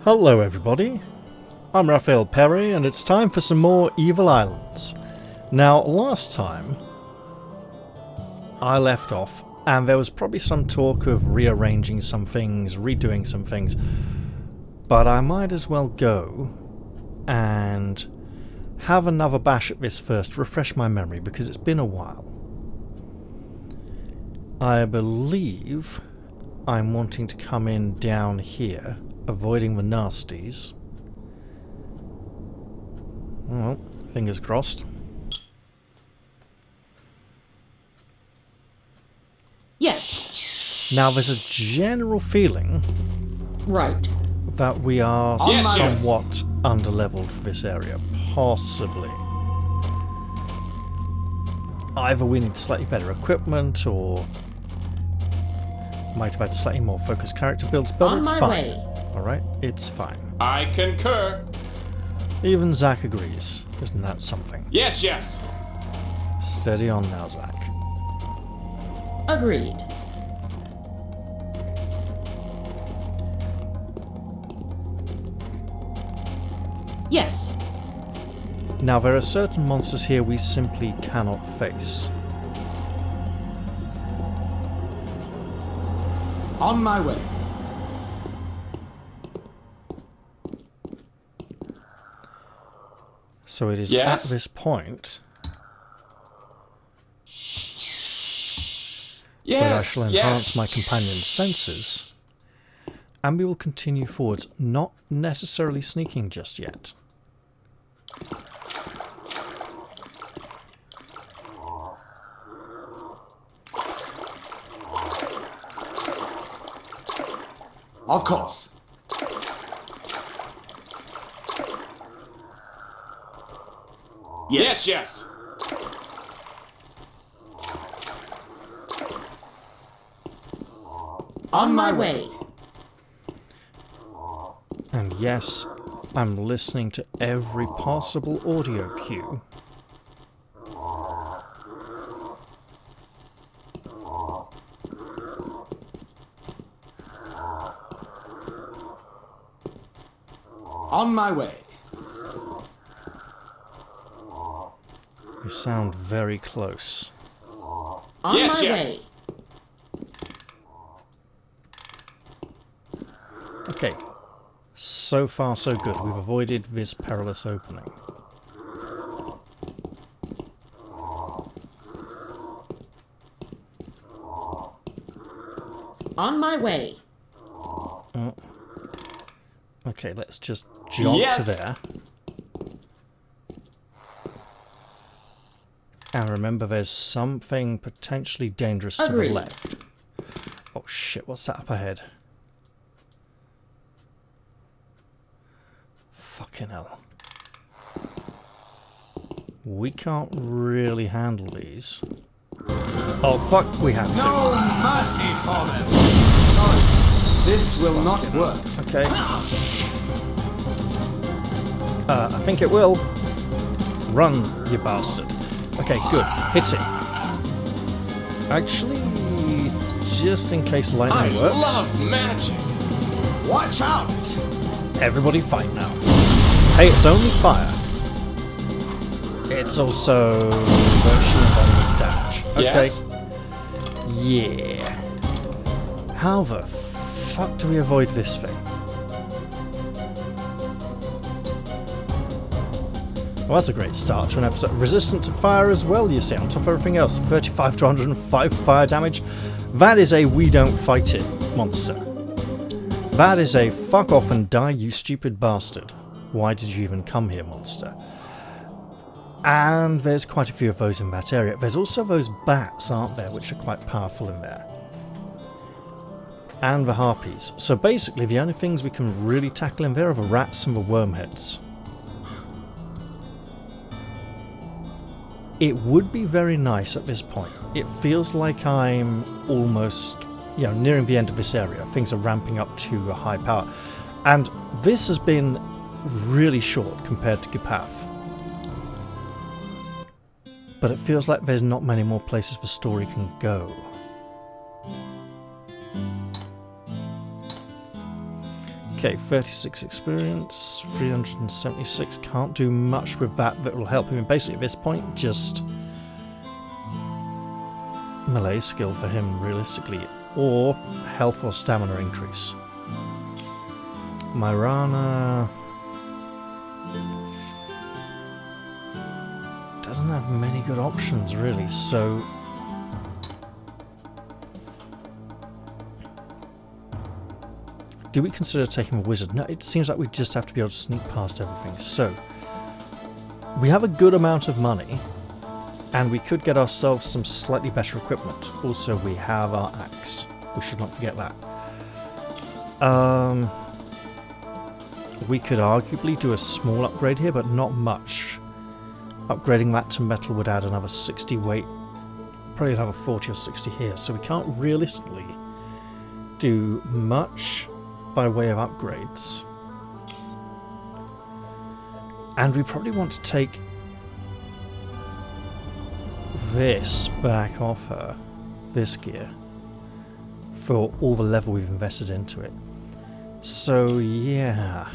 Hello everybody, I'm Raphael Perry and it's time for some more Evil Islands. Now last time I left off and there was probably some talk of rearranging some things, redoing some things, but I might as well go and have another bash at this first, refresh my memory because it's been a while. I believe I'm wanting to come in down here, avoiding the nasties. Well, fingers crossed. Yes. Now there's a general feeling Right. that we are Yes. somewhat underleveled for this area. Possibly. Either we need slightly better equipment or might have had slightly more focused character builds, but On it's my fine. way. Alright, it's fine. I concur. Even Zach agrees. Isn't that something? Yes, yes. Steady on now, Zach. Agreed. Yes. Now there are certain monsters here we simply cannot face. On my way. So it is Yes? at this point that I shall enhance my companion's senses, and we will continue forwards, not necessarily sneaking just yet. Of course. Yes, yes. On my way. And yes, I'm listening to every possible audio cue. On my way. They sound very close. On Yes, my yes. way. Okay, so far so good. We've avoided this perilous opening. On my way. Okay, let's just jog to Yes. there. And remember, there's something potentially dangerous to the Agreed. left. Oh shit, what's that up ahead? Fucking hell. We can't really handle these. Oh fuck, we have to. No mercy for them. Sorry. This will not work. Okay. I think it will. Run, you bastard. Okay, good. Hit it. Actually, just in case I lightning works, love magic. Watch out. everybody fight now. Hey, it's only fire. It's also virtually involuntary damage. Okay. Yes. Yeah. How the fuck do we avoid this thing? Well, that's a great start to an episode. Resistant to fire as well, you see, on top of everything else. 35 to 105 fire damage. That is a we don't fight it monster. That is a fuck off and die, you stupid bastard. Why did you even come here, monster? And there's quite a few of those in that area. There's also those bats, aren't there, which are quite powerful in there. And the harpies. So basically, the only things we can really tackle in there are the rats and the wormheads. It would be very nice at this point. It feels like I'm almost, nearing the end of this area. Things are ramping up to a high power. And this has been really short compared to Gipath. But it feels like there's not many more places the story can go. Okay, 36 experience, 376. Can't do much with that will help him. Basically, at this point, just melee skill for him, realistically, or health or stamina increase. Myrana doesn't have many good options, really, so do we consider taking a wizard? No, it seems like we just have to be able to sneak past everything. So we have a good amount of money, and we could get ourselves some slightly better equipment. Also, we have our axe. We should not forget that. We could arguably do a small upgrade here, but not much. Upgrading that to metal would add another 60 weight, probably another 40 or 60 here, so we can't realistically do much by way of upgrades. And we probably want to take this back off her, this gear, for all the level we've invested into it. So yeah,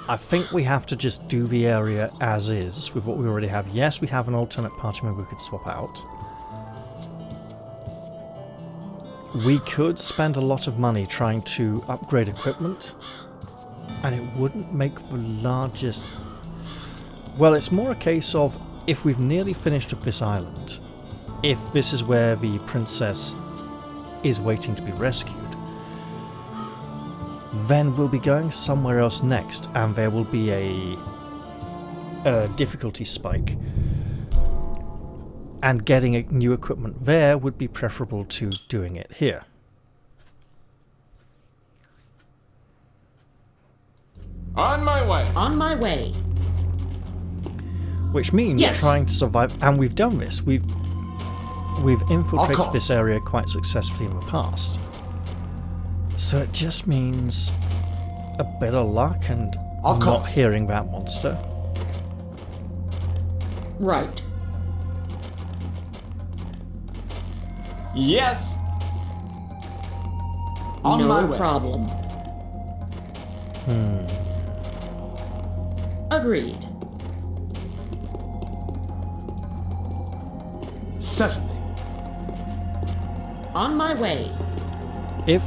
I think we have to just do the area as is with what we already have. Yes, we have an alternate party member we could swap out. We could spend a lot of money trying to upgrade equipment, and it wouldn't make the largest... Well, it's more a case of if we've nearly finished up this island, if this is where the princess is waiting to be rescued, then we'll be going somewhere else next, and there will be a difficulty spike. And getting a new equipment there would be preferable to doing it here. On my way. On my way. Which means Yes. trying to survive, and we've done this. We've infiltrated this area quite successfully in the past. So it just means a bit of luck and not hearing that monster. Right. Yes. On my No way. problem. Agreed. Certainly. On my way. If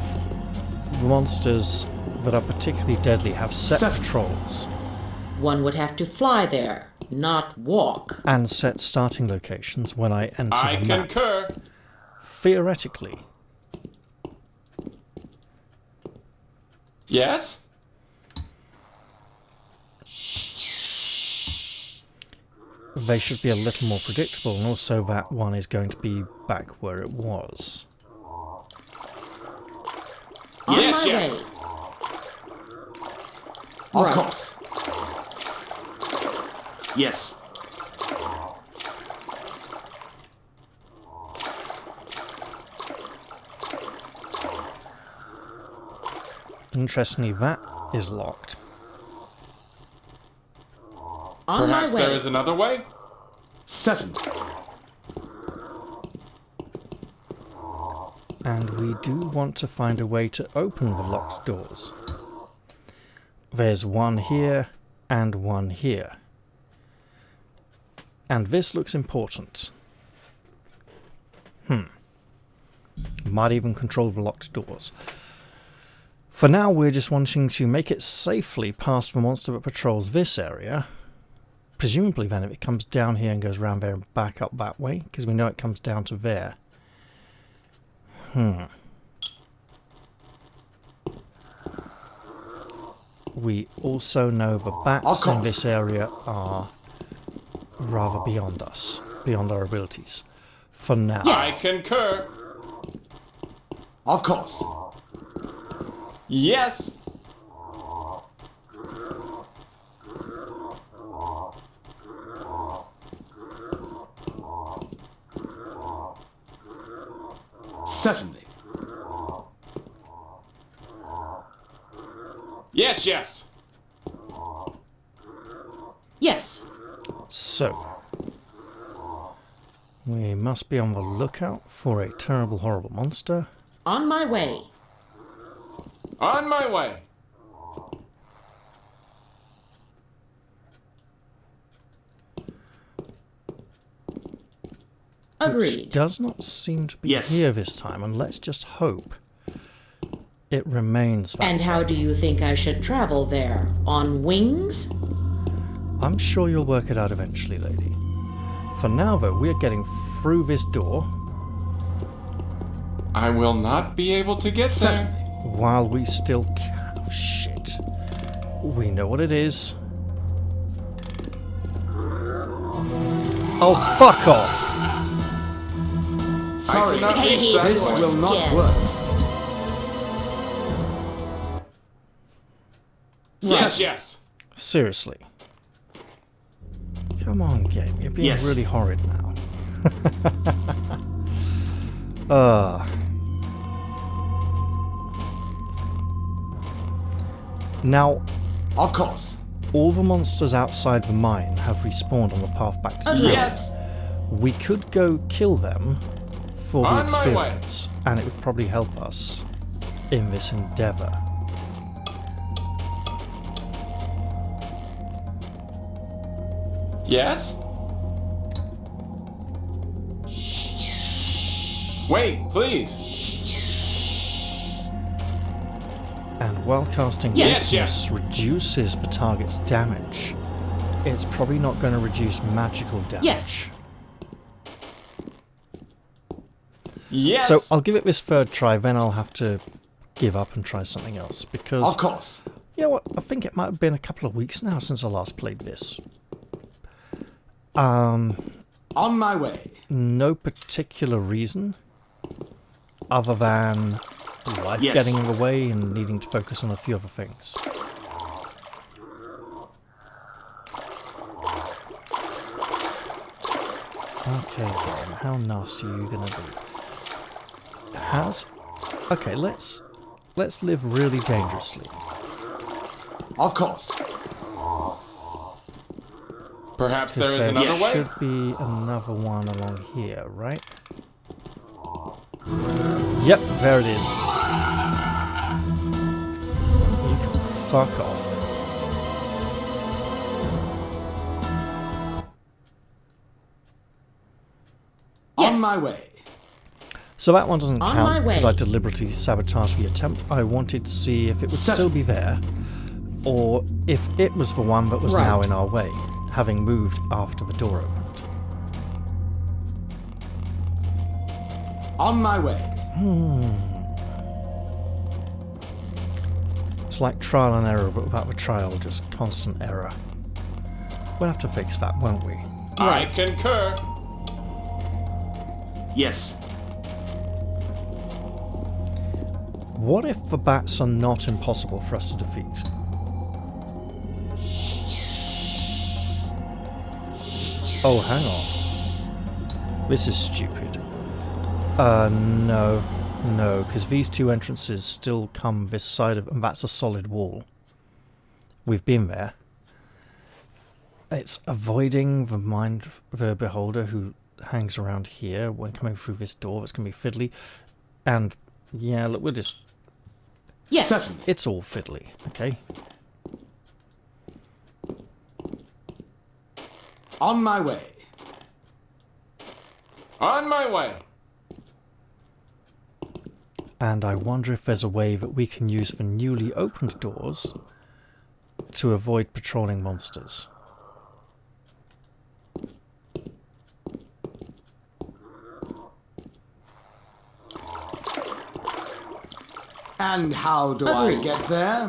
the monsters that are particularly deadly have set Set. patrols One would have to fly there, not walk. and set starting locations when I enter I the map, concur. theoretically, Yes. they should be a little more predictable, and also that one is going to be back where it was. On Yes, my yes. way. Of Right. course. Yes. Interestingly, that is locked. On Perhaps my way. there is another way. Certainly. And we do want to find a way to open the locked doors. There's one here and one here. And this looks important. Might even control the locked doors. For now, we're just wanting to make it safely past the monster that patrols this area. Presumably then, if it comes down here and goes around there and back up that way, because we know it comes down to there. We also know the bats in this area are rather beyond us, beyond our abilities. For now. Yes. I concur. Of course. Yes. Certainly. Yes, yes. Yes. So, we must be on the lookout for a terrible, horrible monster. On my way. On my way. Agreed. Does not seem to be Yes. here this time, and let's just hope it remains that And how do you think I should travel there? On wings? I'm sure you'll work it out eventually, lady. For now, though, we're getting through this door I will not be able to get Certainly. there. while we still can. Shit. We know what it is. Oh, fuck off! Sorry, cannot reach that this door. will not Skin. work. Yes, yes. Seriously. Come on, game. You're being Yes. really horrid now. uh. Now, Of course. all the monsters outside the mine have respawned on the path back to town. Yes. We could go kill them for the On my way. experience, and it would probably help us in this endeavor. Yes? Wait, please. And while casting Yes, weakness reduces the target's damage, it's probably not going to reduce magical damage. Yes. Yes. So I'll give it this third try, then I'll have to give up and try something else, because Of course. you know what, I think it might have been a couple of weeks now since I last played this. On my way. No particular reason other than life Yes. getting in the way and needing to focus on a few other things. Okay, game, how nasty are you gonna be? Okay, let's live really dangerously. Of course. Perhaps there is There another way. should be another one along here, right? Yep, there it is. You can fuck off. Yes. On my way. So that one doesn't On count my way. because I deliberately sabotaged the attempt. I wanted to see if it would still be there, or if it was the one that was Right. now in our way, having moved after the door opened. On my way. It's like trial and error, but without the trial, just constant error. We'll have to fix that, won't we? I concur. Yes. What if the bats are not impossible for us to defeat? Oh, hang on. This is stupid. No, because these two entrances still come this side of, and that's a solid wall. We've been there. It's avoiding the beholder who hangs around here when coming through this door. That's going to be fiddly. And, yeah, look, we're just... Yes. Certainly. It's all fiddly, okay? On my way. On my way. And I wonder if there's a way that we can use the newly opened doors to avoid patrolling monsters. And how do I Agreed. get there?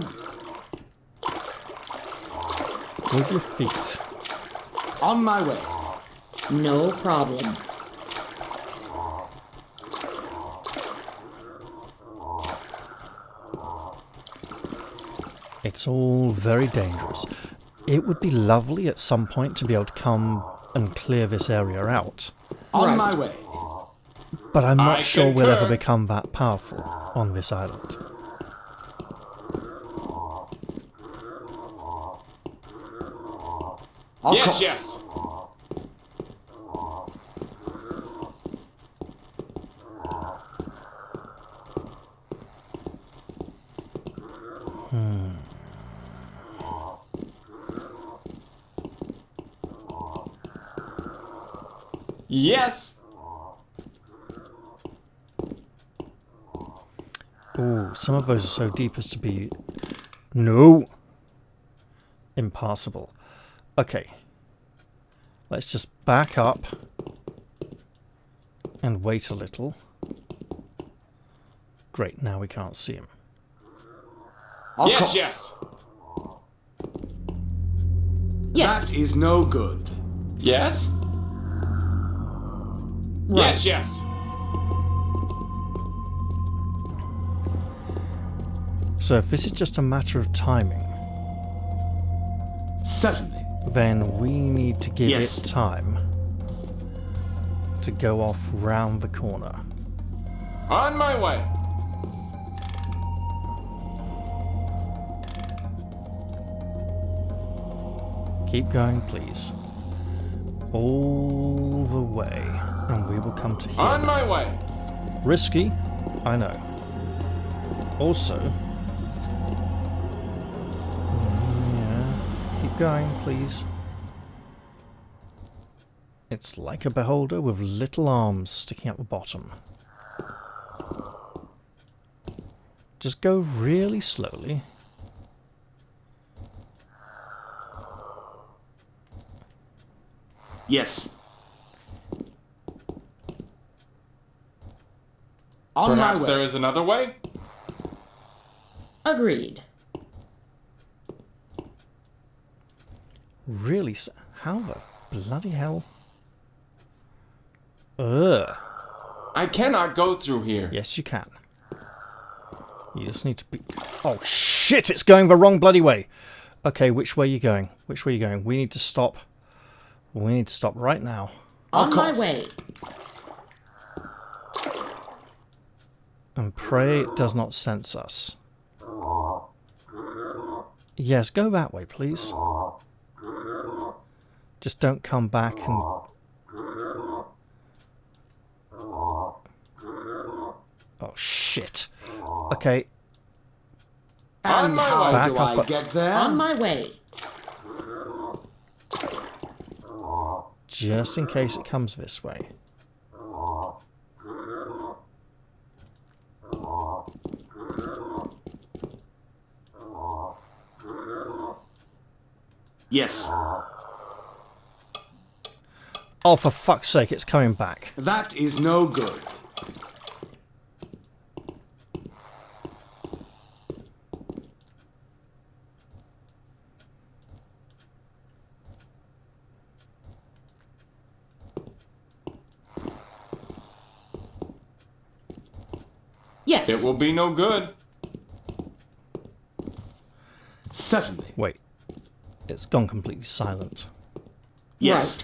With your feet. On my way. No problem. It's all very dangerous. It would be lovely at some point to be able to come and clear this area out. On Right. my way. But I'm not I sure we'll ever concur. become that powerful on this island. Of Yes, course. yes. Yes. Ooh, some of those are so deep as to be... No! Impassable. Okay. Let's just back up and wait a little. Great, now we can't see him. Yes, yes. Yes. That is no good. Yes? Right. Yes, yes. So if this is just a matter of timing, Certainly. then we need to give Yes. it time to go off round the corner. On my way. Keep going, please. All the way, and we will come to here. On my way. Risky, I know. Also, yeah, keep going, please. It's like a beholder with little arms sticking out the bottom. Just go really slowly. Yes. On my Perhaps way. there is another way? Agreed. Really? How the bloody hell? Ugh. I cannot go through here. Yes, you can. You just need to be... Oh, shit! It's going the wrong bloody way! Okay, which way are you going? Which way are you going? We need to stop. We need to stop right now. On my course. way. And pray it does not sense us. Yes, go that way, please. Just don't come back and... Oh, shit. Okay, On And my how way. Back do up, I but- get there? On my way. just in case it comes this way. Yes. Oh, for fuck's sake, it's coming back. That is no good. Yes. It will be no good. Certainly. Wait. It's gone completely silent. Yes.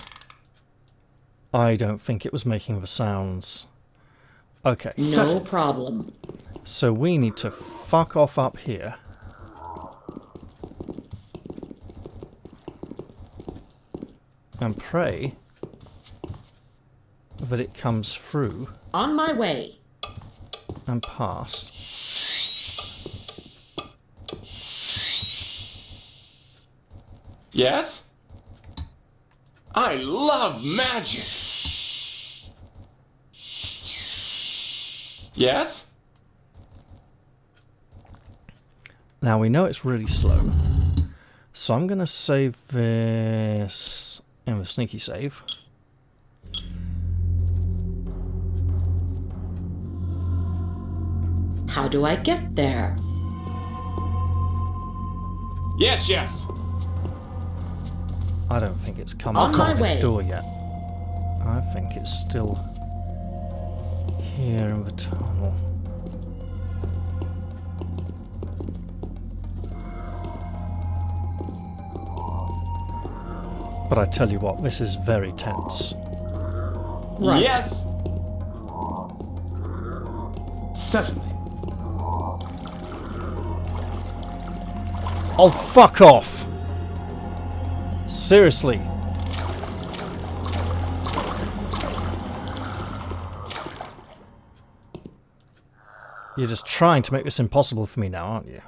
I don't think it was making the sounds. Okay, No Certainly. problem. so we need to fuck off up here. And pray that it comes through On my way. and past. Yes? I love magic. Yes? Now we know it's really slow, so I'm going to save this in the sneaky save. How do I get there? Yes, yes. I don't think it's come On my across way. the door yet. I think it's still here in the tunnel. But I tell you what, this is very tense. Right. Yes. Certainly. Oh, fuck off! Seriously. You're just trying to make this impossible for me now, aren't you?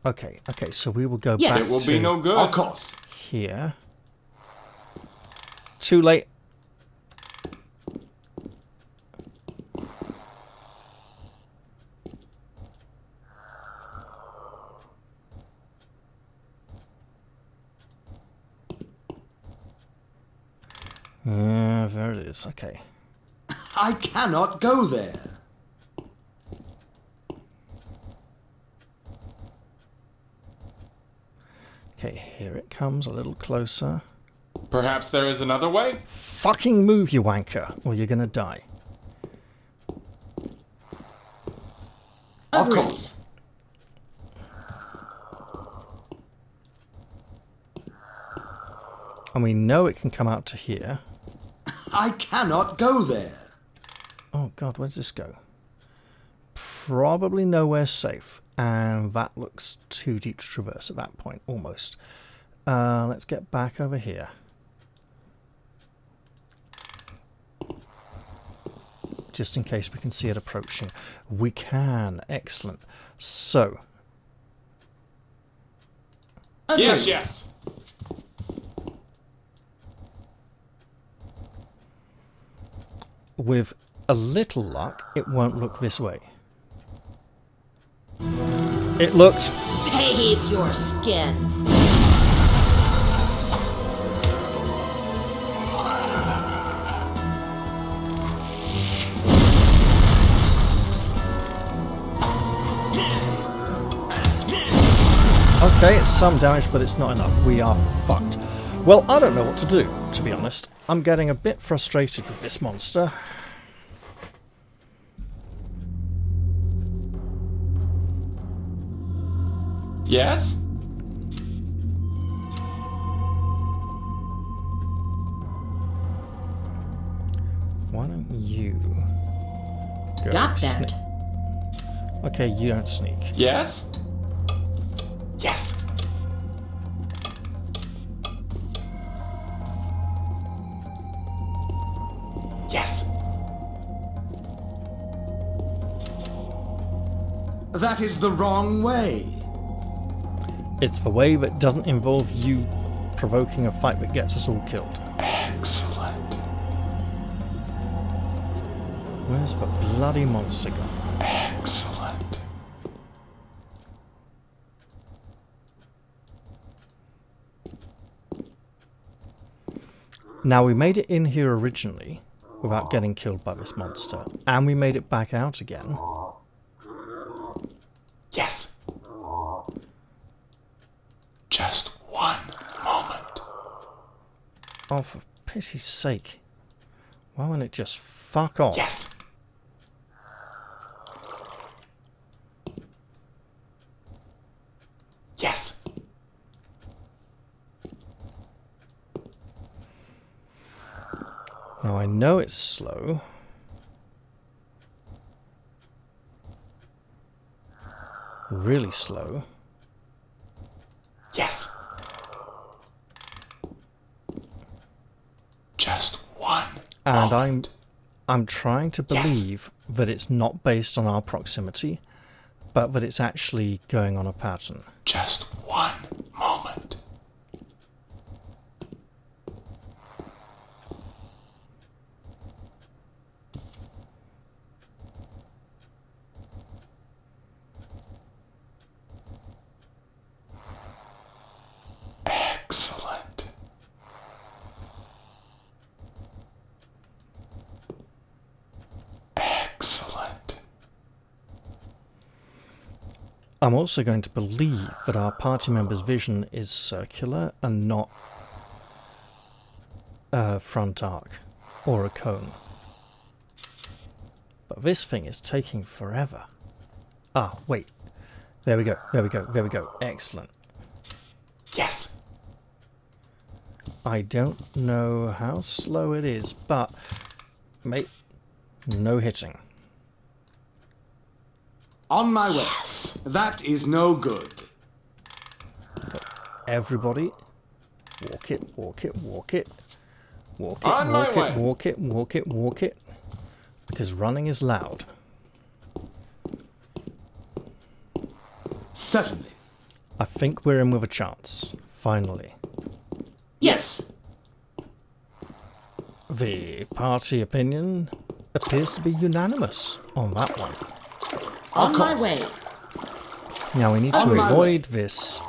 Okay, so we will go Yes. back It will to be no good. Of course. here. Too late. There it is. Okay. I cannot go there. Okay, here it comes a little closer. Perhaps there is another way? Fucking move, you wanker, or you're gonna die. Of Agreed. course. And we know it can come out to here. I cannot go there. Oh god, where's this go? Probably nowhere safe. And that looks too deep to traverse at that point, almost. Let's get back over here. Just in case we can see it approaching. We can. Excellent. So. Yes, yes. With a little luck, it won't look this way. It looks... Save your skin. Okay, it's some damage, but it's not enough. We are fucked. Well, I don't know what to do, to be honest. I'm getting a bit frustrated with this monster. Yes? Why don't you go Got that. sneak? Okay, you don't sneak. Yes? Yes. Yes. That is the wrong way. It's the way that doesn't involve you provoking a fight that gets us all killed. Excellent. Where's the bloody monster gone? Excellent. Now, we made it in here originally without getting killed by this monster, and we made it back out again. Yes. Just one moment. Oh, for pity's sake. Why won't it just fuck off? Yes. Yes. Now, I know it's slow. Really slow. Yes. Just one And moment. I'm trying to Yes. believe that it's not based on our proximity, but that it's actually going on a pattern. Just one moment. Excellent. Excellent. I'm also going to believe that our party member's vision is circular and not a front arc or a cone. But this thing is taking forever. Ah, wait. There we go, there we go, there we go. Excellent. Yes. I don't know how slow it is, but... mate, no hitting. On my way. That is no good. Everybody, walk it, walk it, walk it. Walk it, On my walk way. it, walk it, walk it, walk it. Because running is loud. Certainly. I think we're in with a chance. Finally. Yes. The party opinion appears to be unanimous on that one. On my way. Now we need On to my avoid this.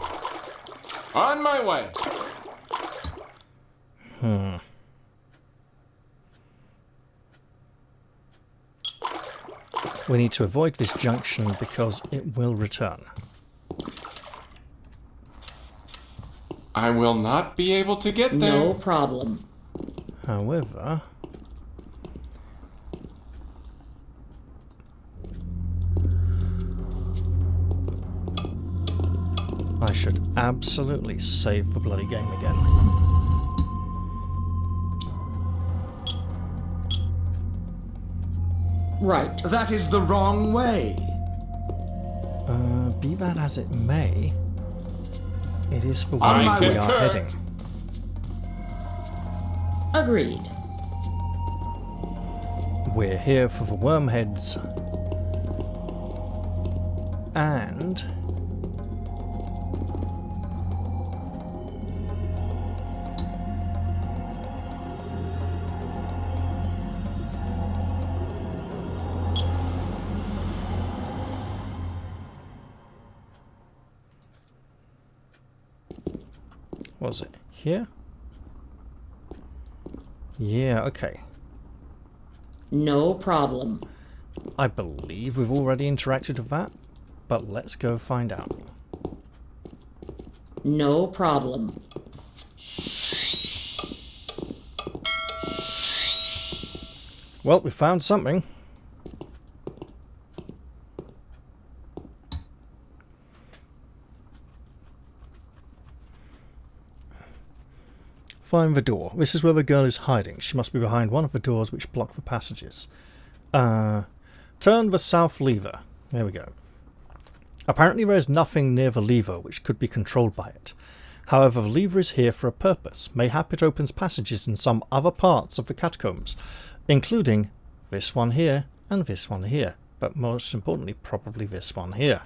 On my way. We need to avoid this junction because it will return. I will not be able to get there. No problem. However, I should absolutely save the bloody game again. Right. That is the wrong way. Be that as it may, it is the way I we are concur. heading. Agreed. We're here for the wormheads. And was it here? Yeah, okay. No problem. I believe we've already interacted with that, but let's go find out. No problem. Well, we found something. Find the door. This is where the girl is hiding. She must be behind one of the doors which block the passages. Turn the south lever. There we go. Apparently there is nothing near the lever which could be controlled by it. However, the lever is here for a purpose. Mayhap it opens passages in some other parts of the catacombs, including this one here and this one here. But most importantly, probably this one here.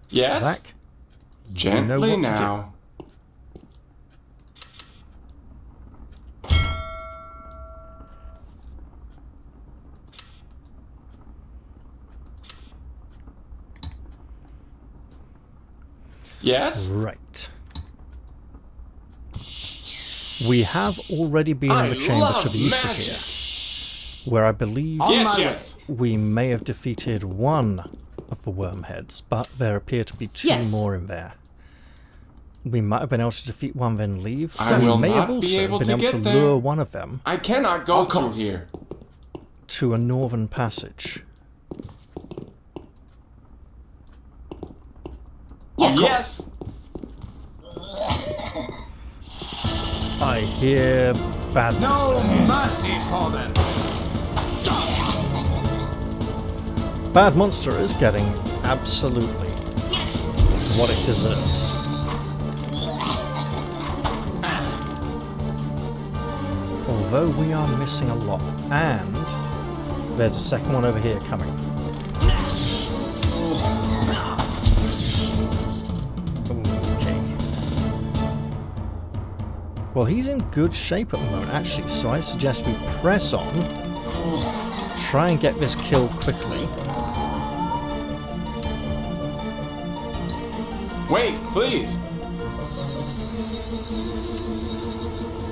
Yes? Zach, Gently know what to do. now. Yes? right. We have already been in the chamber to the east of here, where I believe On Yes, my yes. we may have defeated one of the wormheads, but there appear to be two Yes. more in there. We might have been able to defeat one, then leave. I We will may have not be also able been to able to get there. lure one of them I cannot go Of through course. here. to a northern passage. Yes. I hear bad No monster. mercy for them. Bad monster is getting absolutely what it deserves. Although we are missing a lot, and there's a second one over here coming. Okay. Well, he's in good shape at the moment, actually, so I suggest we press on, try and get this kill quickly. Wait, please.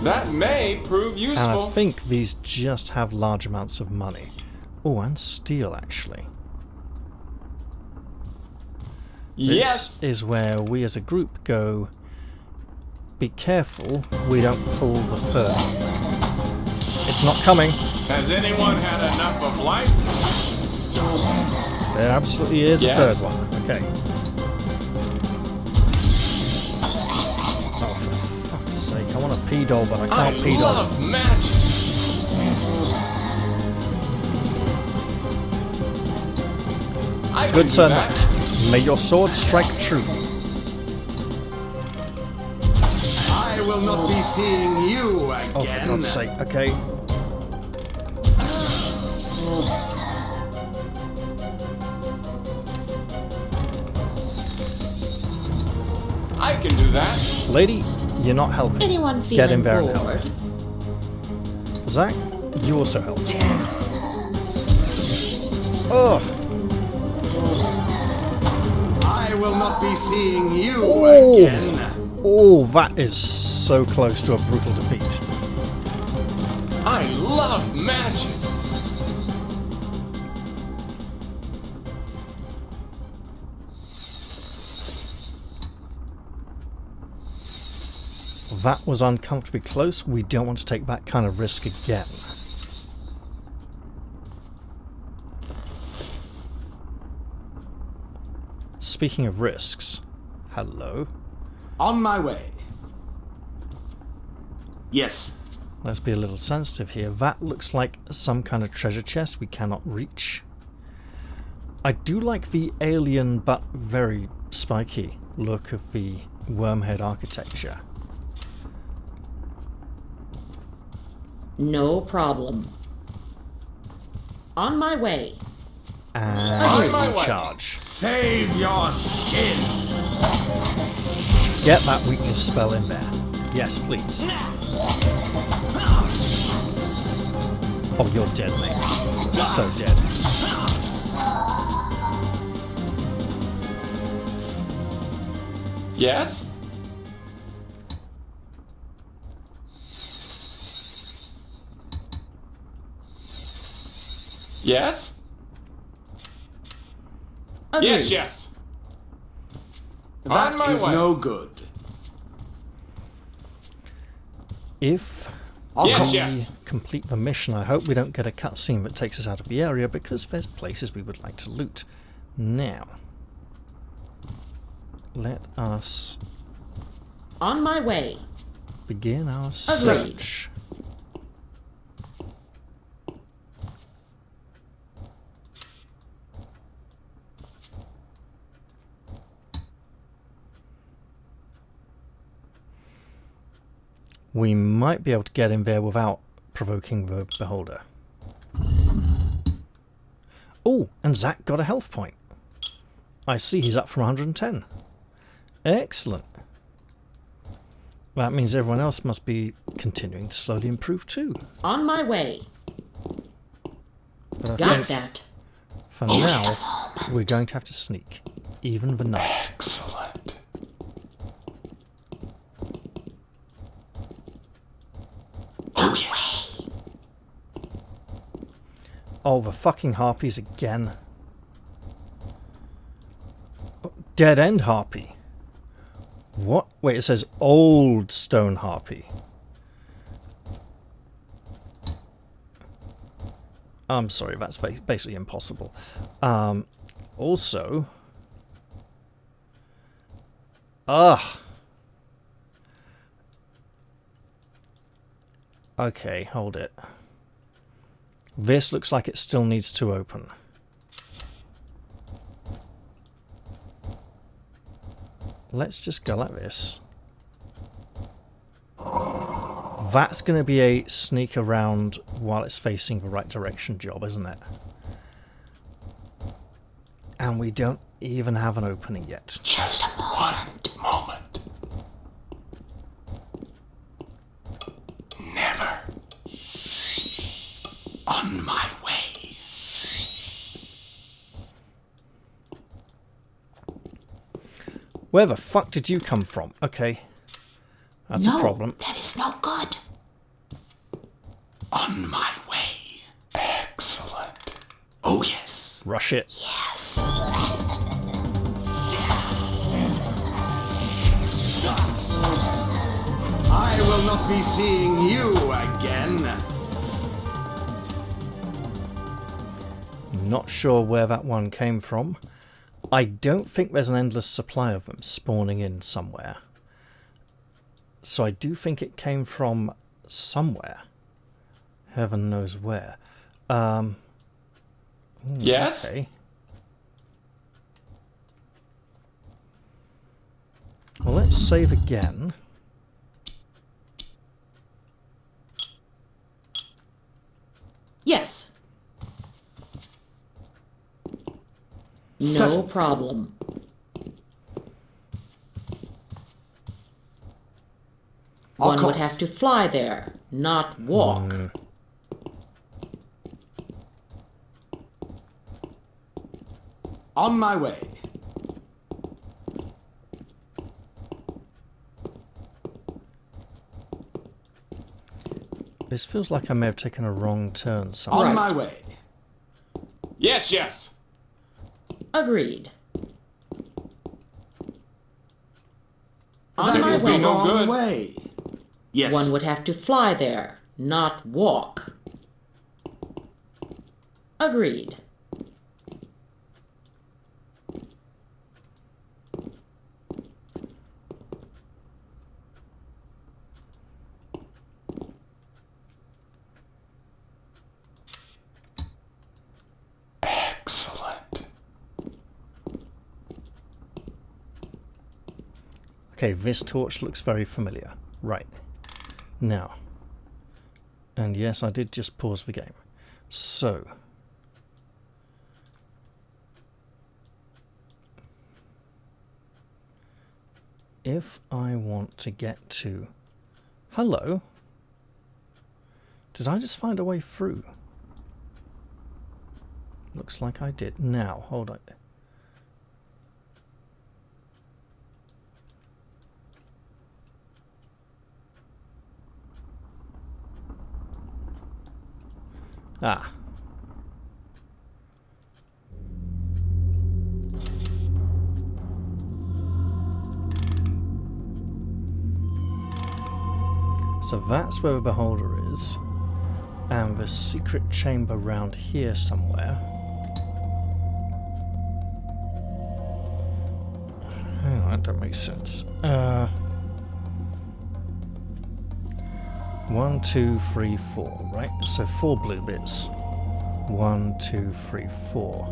That may prove And useful. I think these just have large amounts of money. Oh, and steel, actually. Yes. This is where we as a group go, be careful we don't pull the fur. It's not coming. Has anyone had enough of life? There absolutely is Yes. a third one. Okay. Oh, for fuck's sake. I want a P-doll, but I I can't P-doll. love magic. I can Good do turn, that. knight. May your sword strike true. I will not be seeing you Oh, again. for God's sake. Okay. can do that. Lady, you're not helping. Anyone Get in feeling there and help. bored? Zach, you also help. Oh, I will not be seeing you Oh. again. oh, that is so close to a brutal defeat. I love magic. That was uncomfortably close. We don't want to take that kind of risk again. Speaking of risks, hello. On my way. Yes. Let's be a little sensitive here. That looks like some kind of treasure chest we cannot reach. I do like the alien but very spiky look of the wormhead architecture. No problem. On my way. And my way. charge. Save your skin. Get that weakness spell in there. Yes, please. Oh, you're dead, mate. You're so dead. Yes? Yes? Agreed. Yes, yes. That On my is way. no good. If Yes, we yes. complete the mission, I hope we don't get a cutscene that takes us out of the area, because there's places we would like to loot. Now, let us On my way. begin our Agreed. search. We might be able to get in there without provoking the beholder. Oh, and Zach got a health point. I see he's up from 110. Excellent. That means everyone else must be continuing to slowly improve too. On my way. But I Got think that. for now, we're going to have to sneak, even the night. Excellent. Oh, yes. Oh, the fucking harpies again. Dead end harpy. What? Wait, it says old stone harpy. I'm sorry, that's basically impossible. Also... Okay, hold it. This looks like it still needs to open. Let's just go like this. That's going to be a sneak around while it's facing the right direction job, isn't it? And we don't even have an opening yet. Just one moment. Never. On my way. Where the fuck did you come from? Okay. That's a problem. That is no good. On my way. Excellent. Oh, yes. Rush it. Yes. I will not be seeing you again. Not sure where that one came from. I don't think there's an endless supply of them spawning in somewhere. So I do think it came from somewhere. Heaven knows where. Yes? Okay. Well, let's save again. Yes. No problem. One would have to fly there, not walk. On my way. This feels like I may have taken a wrong turn somewhere. On my way. Yes, yes. Agreed. That my is way. the No wrong good. way. Yes. One would have to fly there, not walk. Agreed. Excellent. Okay, this torch looks very familiar. Right. Now. And yes, I did just pause the game. So. If I want to get to... Hello? Did I just find a way through? Looks like I did. Now, hold on. Ah. So that's where the beholder is. And the secret chamber round here somewhere. Hang on, that don't make sense. 1, 2, 3, 4, right? So 4 blue bits. 1, 2, 3, 4.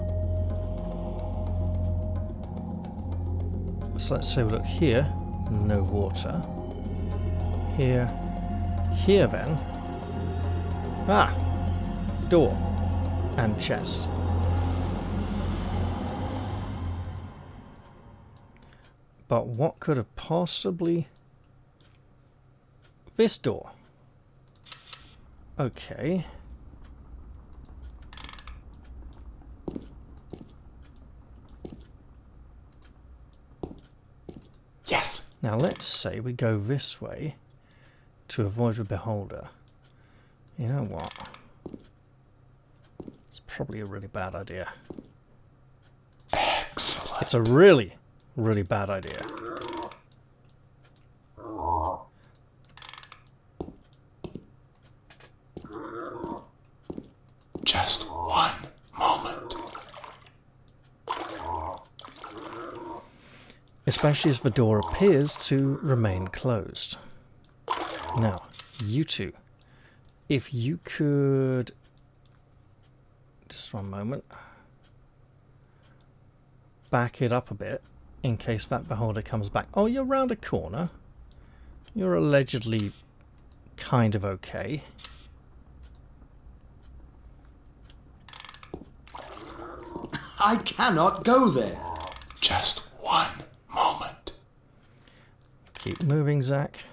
So let's say we look here, no water. Here, here then. Ah! Door. And chest. But what could have possibly... This door. Okay. Yes. Now let's say we go this way to avoid the beholder. You know what? It's probably a really bad idea. Excellent. It's a really, really bad idea. Just one moment. Especially as the door appears to remain closed. Now, you two, if you could... Just one moment. Back it up a bit, in case that beholder comes back. Oh, you're round a corner. You're allegedly kind of okay. I cannot go there. Just one moment. Keep moving, Zach.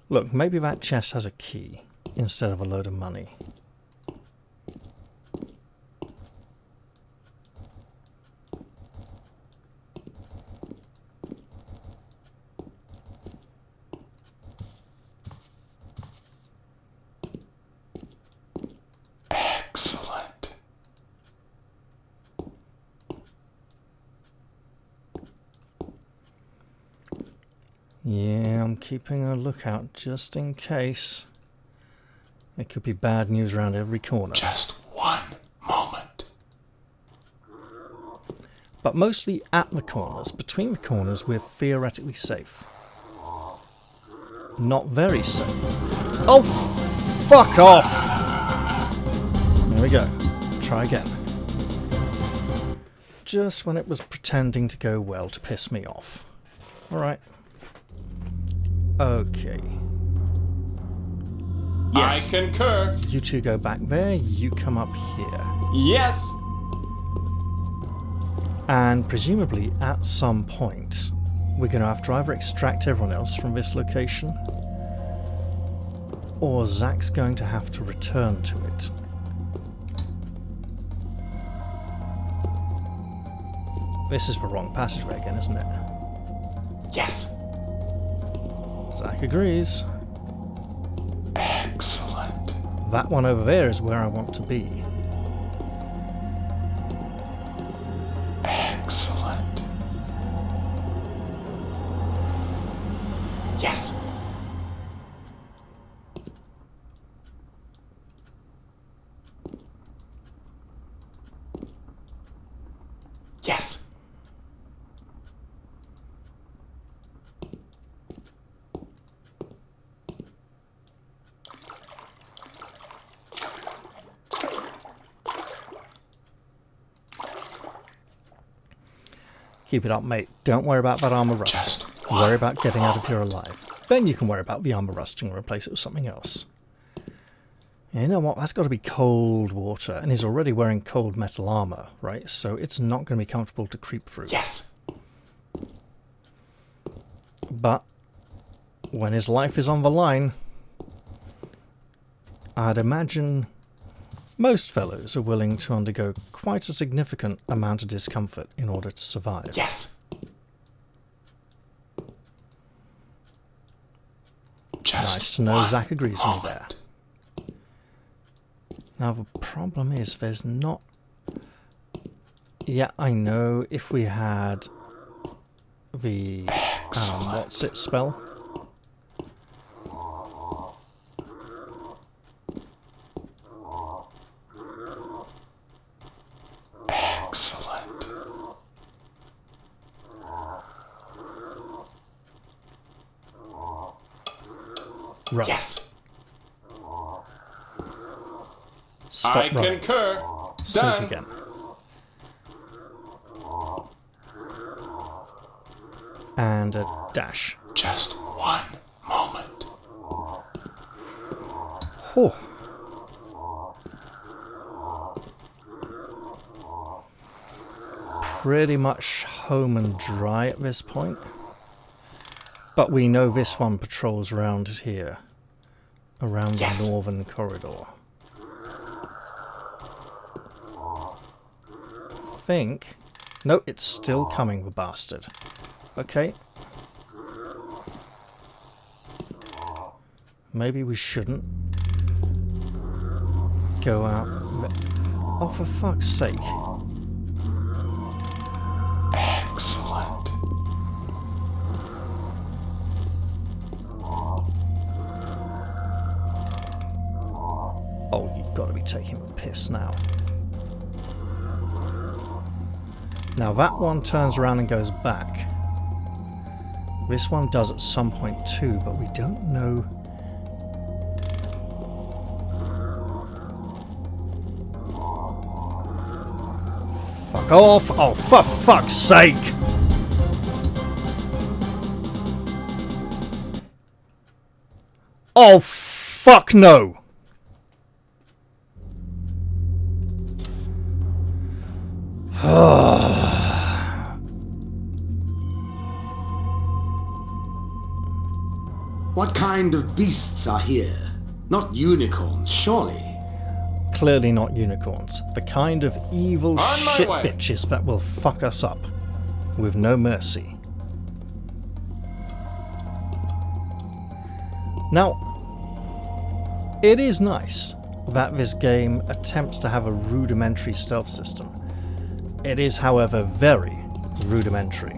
Look, maybe that chest has a key instead of a load of money. Excellent. Yeah, I'm keeping a lookout just in case. There could be bad news around every corner. Just one moment. But mostly at the corners. Between the corners, we're theoretically safe. Not very safe. Oh, fuck off! There we go. Try again. Just when it was pretending to go well to piss me off. Alright. Okay. Yes. I concur. You two go back there, you come up here. Yes. And presumably at some point we're going to have to either extract everyone else from this location, or Zach's going to have to return to it. This is the wrong passageway again, isn't it? Yes. Zach agrees. Excellent. That one over there is where I want to be. Excellent. Yes. Yes. Keep it up, mate. Don't worry about that armor rusting. Just worry about getting out of here alive. Then you can worry about the armor rusting and replace it with something else. You know what? That's got to be cold water, and he's already wearing cold metal armor, right? So it's not going to be comfortable to creep through. Yes. But when his life is on the line, I'd imagine most fellows are willing to undergo quite a significant amount of discomfort in order to survive. Yes. Just Nice to know one Zach agrees with me moment. there. Now the problem is there's not... Yeah, I know if we had the... what's it spell? Excellent. Right. Yes. Stop I running. concur. Save Done. again. And a dash. Just one moment. Oh. Pretty much home and dry at this point. But we know this one patrols around here. Around Yes. the northern corridor. Think... No, it's still coming, the bastard. Okay. Maybe we shouldn't go out... Oh, for fuck's sake. Excellent. Oh, you've got to be taking the piss now. Now that one turns around and goes back. This one does at some point too, but we don't know... Fuck off! Oh, for fuck's sake! Oh, fuck no! What kind of beasts are here? Not unicorns, surely. Clearly not unicorns. The kind of evil On my shit way. bitches that will fuck us up. With no mercy. Now, it is nice that this game attempts to have a rudimentary stealth system. It is, however, very rudimentary.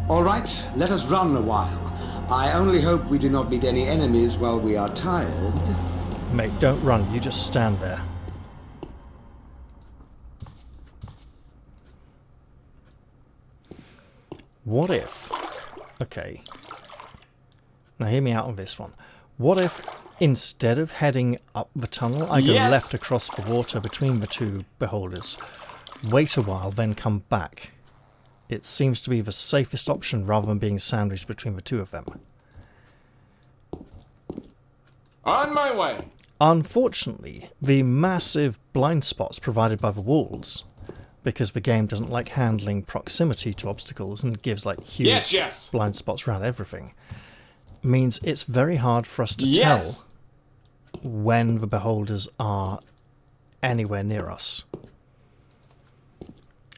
All right, let us run a while. I only hope we do not meet any enemies while we are tired. Mate, don't run, you just stand there. What if... Okay. Now hear me out on this one. What if, instead of heading up the tunnel, I go Yes. left across the water between the two beholders, wait a while, then come back? It seems to be the safest option rather than being sandwiched between the two of them. On my way. Unfortunately, the massive blind spots provided by the walls because the game doesn't like handling proximity to obstacles and gives like huge blind spots around everything, means it's very hard for us to tell when the beholders are anywhere near us.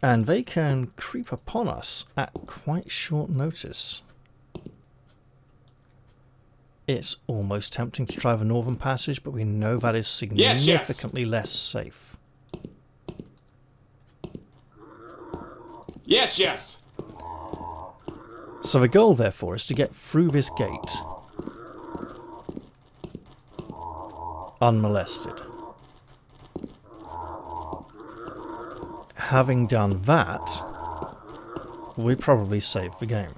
And they can creep upon us at quite short notice. It's almost tempting to try the northern passage, but we know that is significantly less safe. Yes. So the goal, therefore, is to get through this gate unmolested. Having done that, we probably save the game.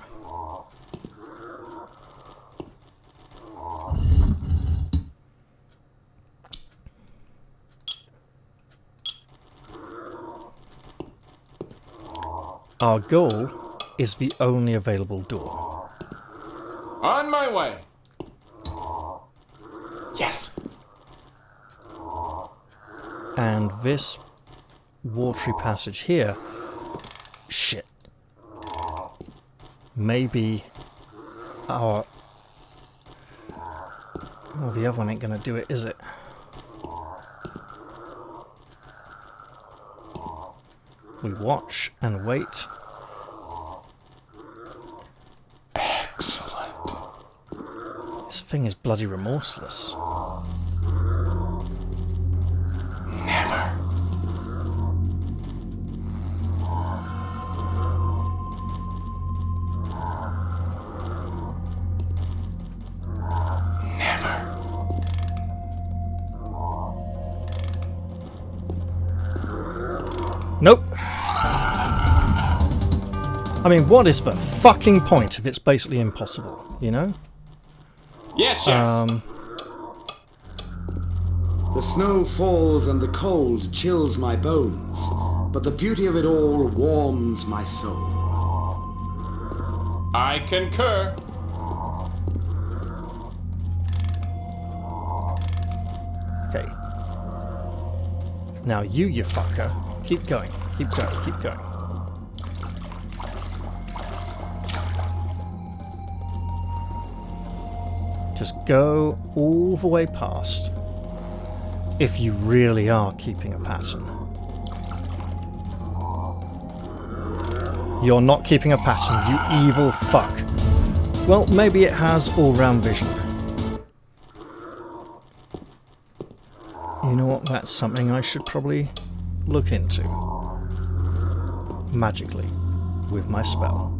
Our goal is the only available door. On my way. Yes. And this watery passage here, shit, maybe our... Oh, the other one ain't gonna do it, is it? We watch and wait. Excellent. This thing is bloody remorseless. Never. Nope. I mean, what is the fucking point if it's basically impossible, you know? Yes. The snow falls and the cold chills my bones, but the beauty of it all warms my soul. I concur. Okay. Now you fucker, keep going, keep going, keep going. Just go all the way past, if you really are keeping a pattern. You're not keeping a pattern, you evil fuck. Well, maybe it has all-round vision. You know what, that's something I should probably look into. Magically, with my spell.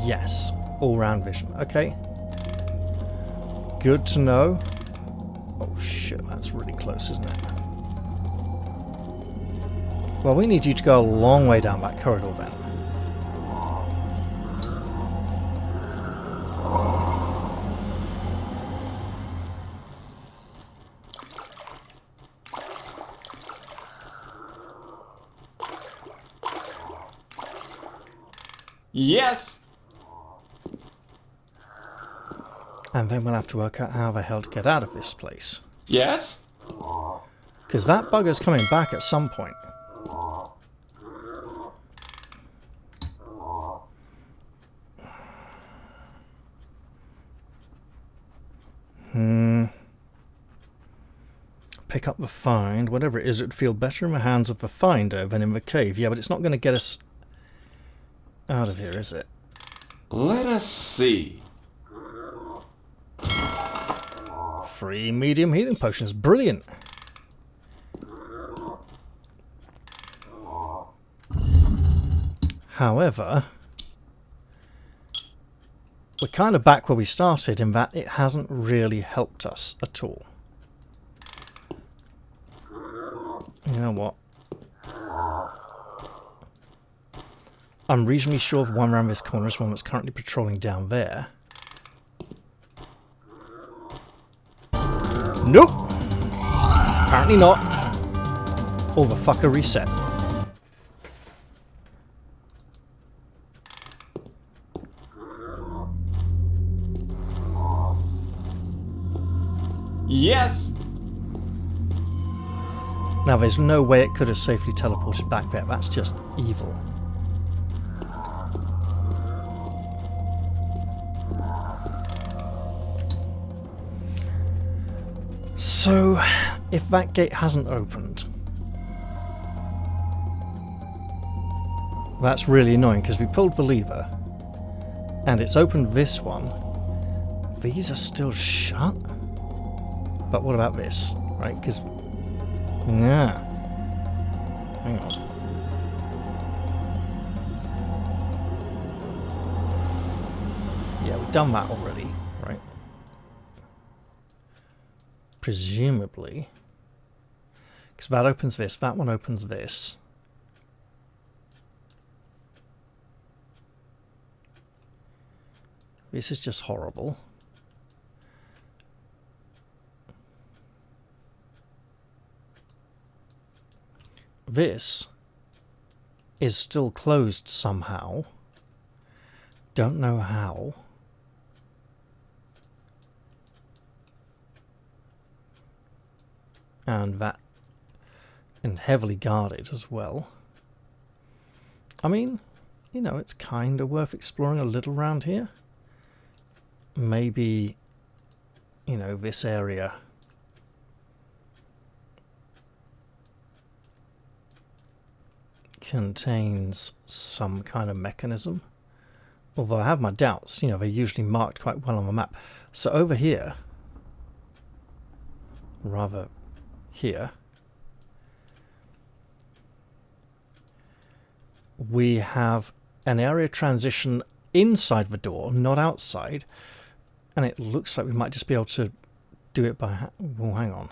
Yes, all-round vision. Okay. Good to know. Oh shit, that's really close, isn't it? Well, we need you to go a long way down that corridor then. Yes. And then we'll have to work out how the hell to get out of this place. Yes. Because that bugger's coming back at some point. Pick up the find. Whatever it is, it would feel better in the hands of the finder than in the cave. Yeah, but it's not going to get us out of here, is it? Let us see. 3 medium healing potions. Brilliant. However, we're kind of back where we started in that it hasn't really helped us at all. You know what? I'm reasonably sure the one around this corner is one that's currently patrolling down there. Nope. Apparently not. All the fucker reset. Yes! Now, there's no way it could have safely teleported back there. That's just evil. So, if that gate hasn't opened, that's really annoying because we pulled the lever and it's opened this one. These are still shut? But what about this? Right, because... yeah. Hang on. Yeah, we've done that already, right? Presumably. Because that opens this, that one opens this. This is just horrible. This is still closed somehow. Don't know how. And that, and heavily guarded as well. I mean, you know, it's kind of worth exploring a little around here. Maybe, you know, this area contains some kind of mechanism. Although I have my doubts, you know, they're usually marked quite well on the map. So over here, rather here, we have an area transition inside the door, not outside, and it looks like we might just be able to do it by... well, hang on.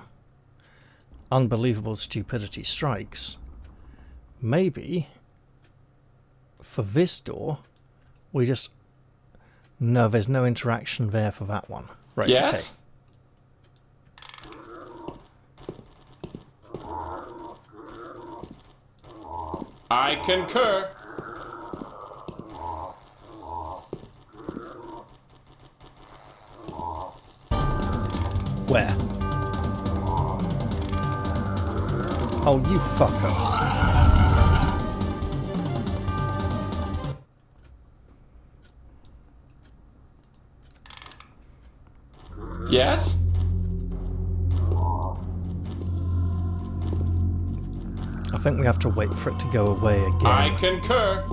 Unbelievable stupidity strikes. Maybe for this door we just... no, there's no interaction there for that one. Right, Yes? Okay. I concur. Where? Oh, you fucker. Yes? I think we have to wait for it to go away again. I concur.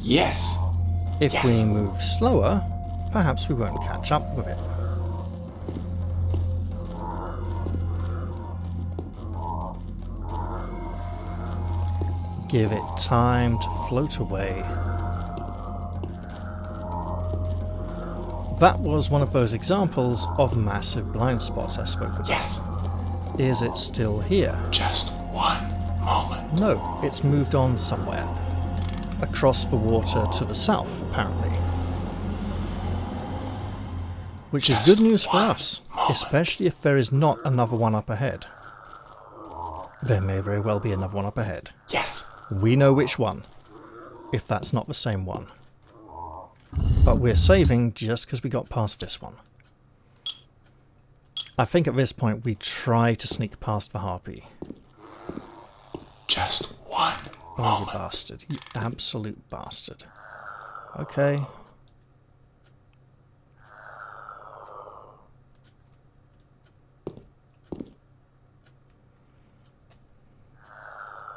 Yes. If Yes. we move slower, perhaps we won't catch up with it. Give it time to float away. That was one of those examples of massive blind spots I spoke about. Yes. Is it still here? Just one moment. No, it's moved on somewhere. Across the water to the south, apparently. Which is Just good news for one us, moment. especially if there is not another one up ahead. There may very well be another one up ahead. Yes. We know which one, if that's not the same one. But we're saving just because we got past this one. I think at this point we try to sneak past the harpy. Just one Oh, you moment. bastard. You absolute bastard. Okay.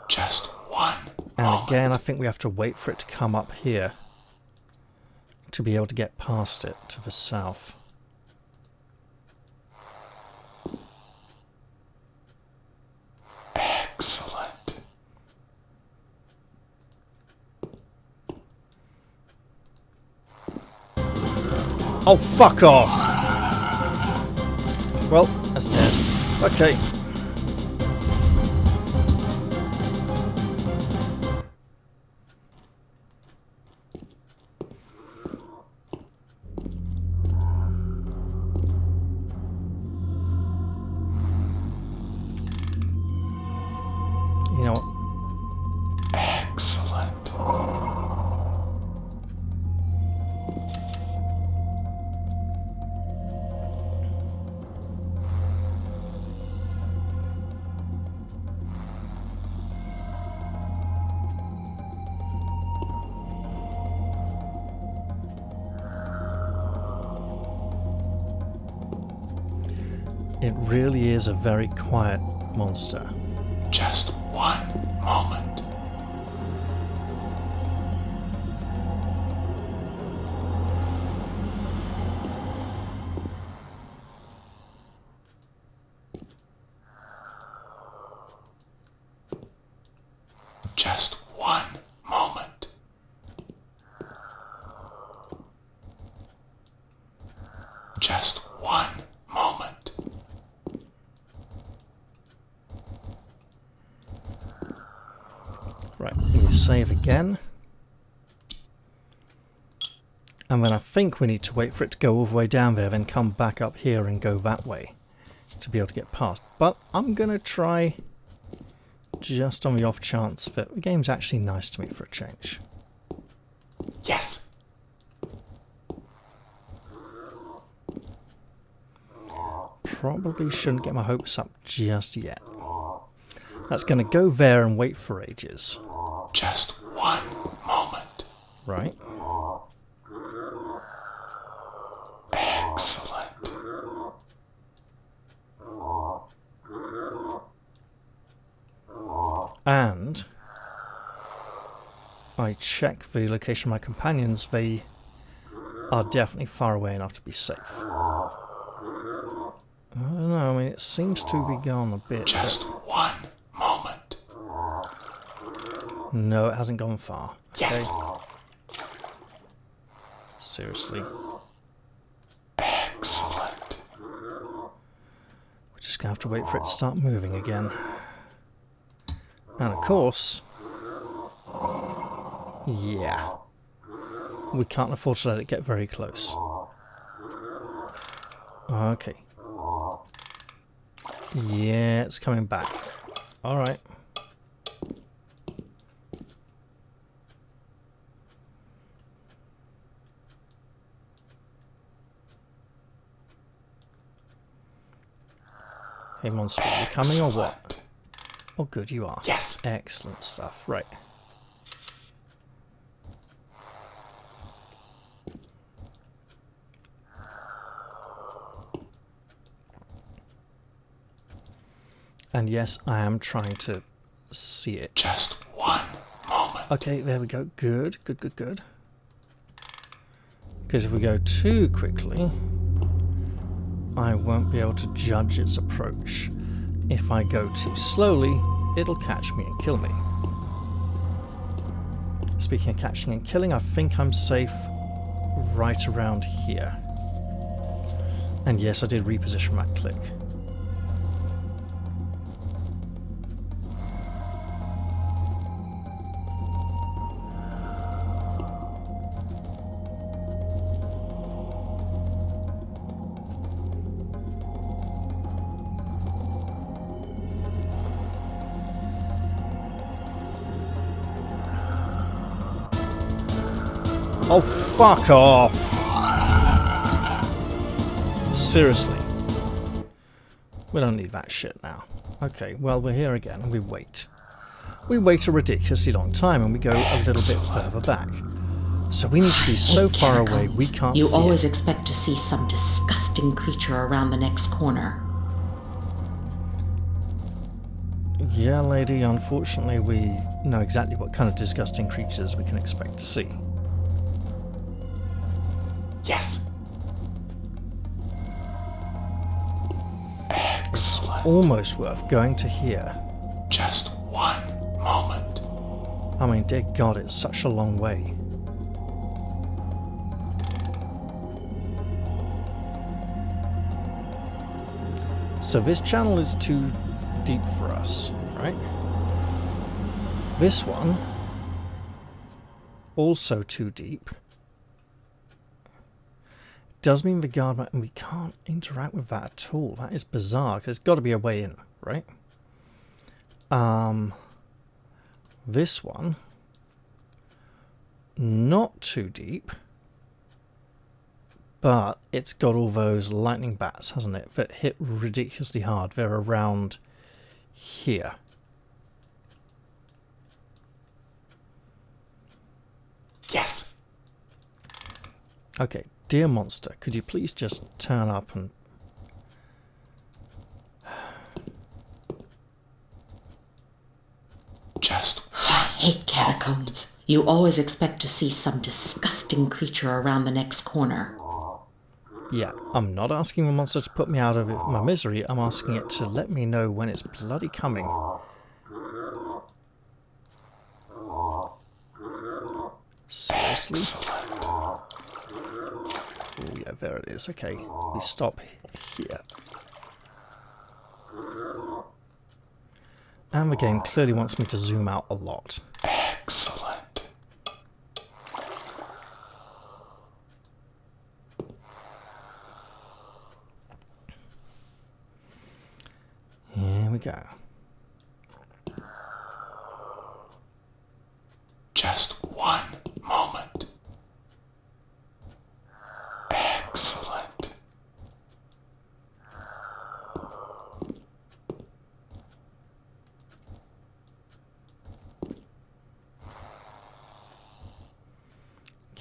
Just one And moment. again, I think we have to wait for it to come up here to be able to get past it to the south. Excellent. Oh, fuck off! Well, that's dead. Okay. You know what? Excellent. It really is a very quiet monster. Just one moment. Just one moment. Just one moment. Right, let me save again. And then I think we need to wait for it to go all the way down there, then come back up here and go that way to be able to get past. But I'm going to try, just on the off chance that the game's actually nice to me for a change. Yes. Probably shouldn't get my hopes up just yet. That's going to go there and wait for ages. Just one moment. Right. Excellent. And I check the location of my companions. They are definitely far away enough to be safe. I don't know, I mean, it seems to be gone a bit. Just one moment. No, it hasn't gone far. Yes. Okay. Seriously. Excellent. We're just going to have to wait for it to start moving again. And of course... yeah. We can't afford to let it get very close. Okay. Yeah, it's coming back. Alright. Hey monster, are you coming or what? Oh good, you are. Yes. Excellent stuff. Right. And yes, I am trying to see it. Just one moment. Okay, there we go. Good, good, good, good. Because if we go too quickly, I won't be able to judge its approach. If I go too slowly, it'll catch me and kill me. Speaking of catching and killing, I think I'm safe right around here. And yes, I did reposition that click. Oh, fuck off! Seriously. We don't need that shit now. Okay, well, we're here again, and we wait. We wait a ridiculously long time, and we go a little bit further back. So we need to be so far away, we can't see You always it. expect to see some disgusting creature around the next corner. Yeah, lady, unfortunately, we know exactly what kind of disgusting creatures we can expect to see. Yes. Excellent. Almost worth going to here. Just one moment. I mean, dear God, it's such a long way. So this channel is too deep for us, right? This one, also too deep. Does mean the guard, and we can't interact with that at all. That is bizarre, because there's got to be a way in, right? This one, not too deep, but it's got all those lightning bats, hasn't it, that hit ridiculously hard. They're around here. Yes. Okay, dear monster, could you please just turn up and... Just I hate catacombs. You always expect to see some disgusting creature around the next corner. Yeah, I'm not asking the monster to put me out of my misery, I'm asking it to let me know when it's bloody coming. Seriously? excellent. Oh yeah, there it is. Okay, we stop here. And the game clearly wants me to zoom out a lot. Excellent. Here we go. Just one moment. Excellent.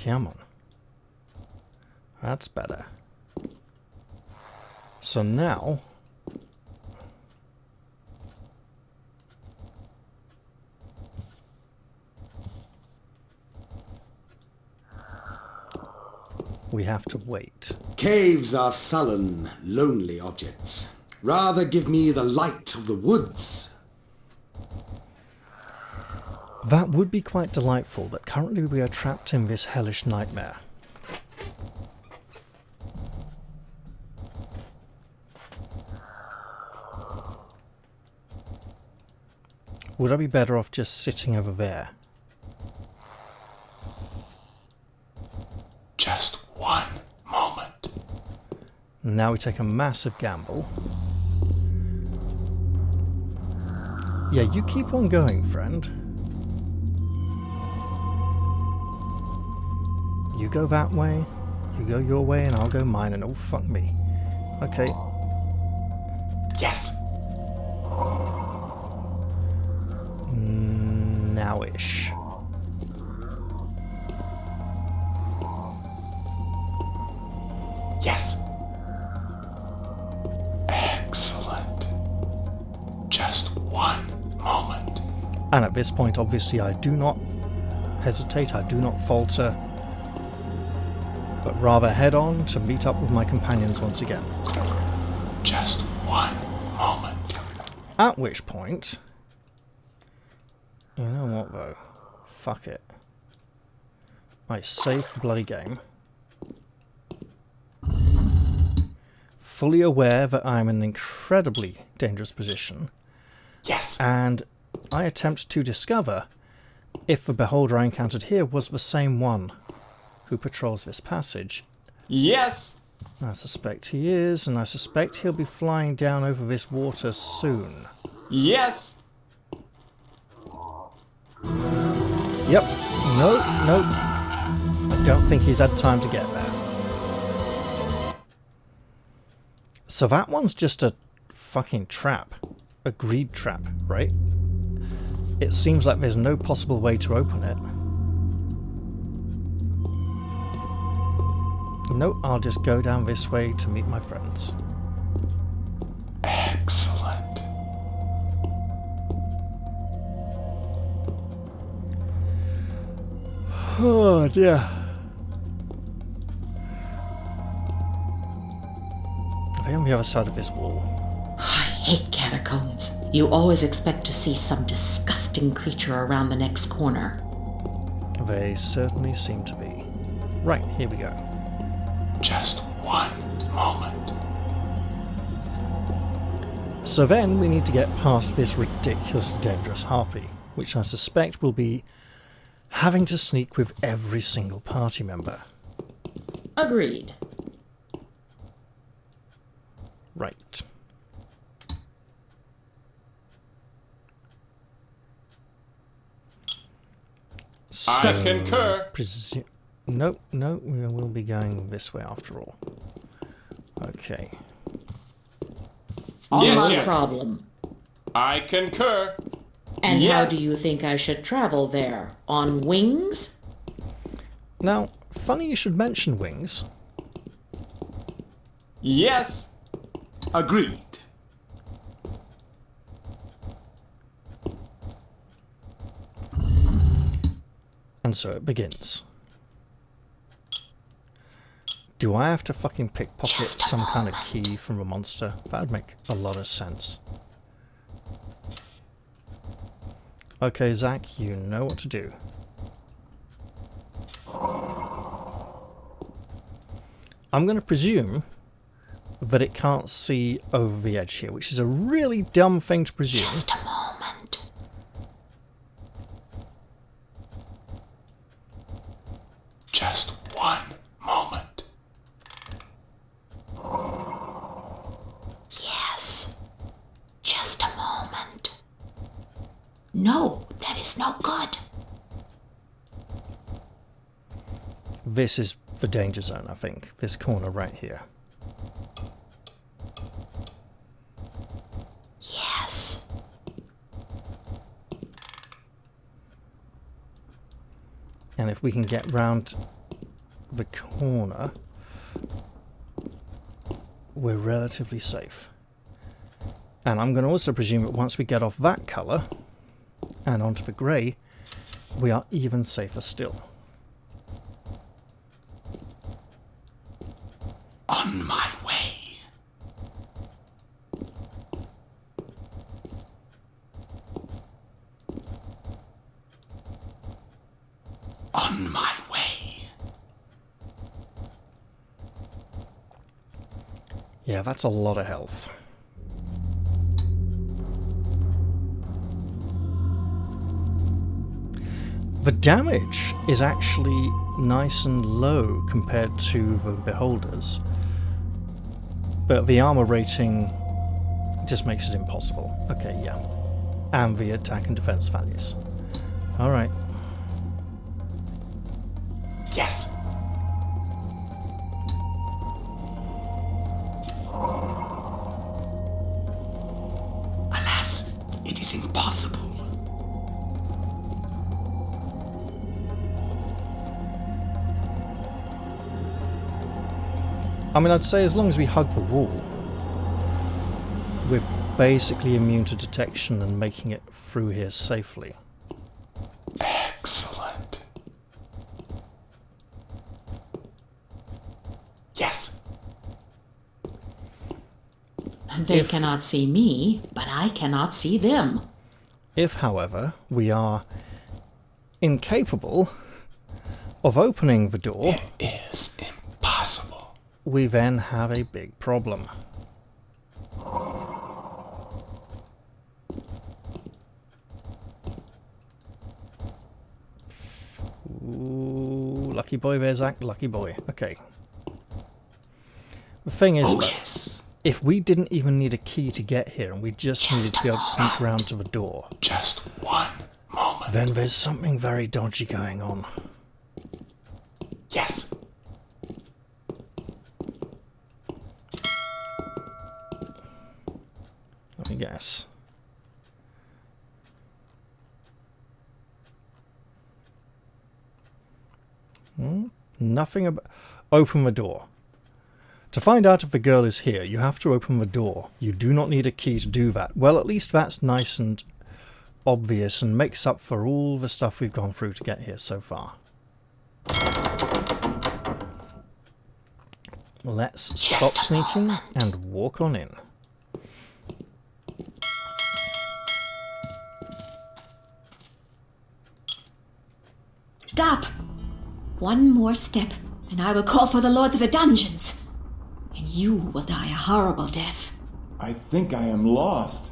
Come on. That's better. So now... we have to wait. Caves are sullen, lonely objects. Rather give me the light of the woods. That would be quite delightful, but currently we are trapped in this hellish nightmare. Would I be better off just sitting over there? Just one moment. Now we take a massive gamble. Yeah, you keep on going, friend. You go that way, you go your way, and I'll go mine, and oh, fuck me. Okay. Yes. Now-ish. Yes. Excellent. Just one moment. And at this point, obviously, I do not hesitate, I do not falter, but rather head on to meet up with my companions once again. Just one moment. At which point... you know what, though? Fuck it. I save the bloody game. Fully aware that I'm in an incredibly dangerous position. Yes. And I attempt to discover if the beholder I encountered here was the same one who patrols this passage. Yes. I suspect he is, and I suspect he'll be flying down over this water soon. Yes. Yep. Nope. I don't think he's had time to get there. So that one's just a fucking trap. A greed trap, right? It seems like there's no possible way to open it. Nope, I'll just go down this way to meet my friends. Excellent. Oh dear. Are they on the other side of this wall? I hate catacombs. You always expect to see some disgusting creature around the next corner. They certainly seem to be. Right, here we go. Just one moment. So then we need to get past this ridiculously dangerous harpy, which I suspect will be having to sneak with every single party member. Agreed. Right. I concur. No, we will be going this way after all. Okay. Yes, No yes. problem. I concur. And Yes. how do you think I should travel there? On wings? Now, funny you should mention wings. Yes. Agreed. And so it begins. Do I have to fucking pickpocket Just a some kind of moment. key from a monster? That would make a lot of sense. Okay, Zach, you know what to do. I'm going to presume that it can't see over the edge here, which is a really dumb thing to presume. Just a moment. Just one moment. Yes. Just a moment. No, that is no good. This is the danger zone, I think. This corner right here. Yes. And if we can get round the corner, we're relatively safe. And I'm going to also presume that once we get off that colour and onto the grey, we are even safer still. On my way. On my way. Yeah, that's a lot of health. The damage is actually nice and low compared to the Beholders, but the armor rating just makes it impossible. Okay, yeah. And the attack and defense values. Alright. Yes. Alas, it is impossible. I mean, I'd say as long as we hug the wall, we're basically immune to detection and making it through here safely. Excellent. Yes. They cannot see me, but I cannot see them. If, however, we are incapable of opening the door, It is impossible. we then have a big problem. Ooh, lucky boy there, Zach, lucky boy. Okay. The thing is, Oh, yes. if we didn't even need a key to get here and we just needed to be able to sneak around to the door, Just one moment. then there's something very dodgy going on. Yes. Let me guess. Nothing about... Open the door. To find out if the girl is here, you have to open the door. You do not need a key to do that. Well, at least that's nice and obvious and makes up for all the stuff we've gone through to get here so far. Let's stop sneaking and walk on in. Stop! One more step, and I will call for the lords of the dungeons. And you will die a horrible death. I think I am lost.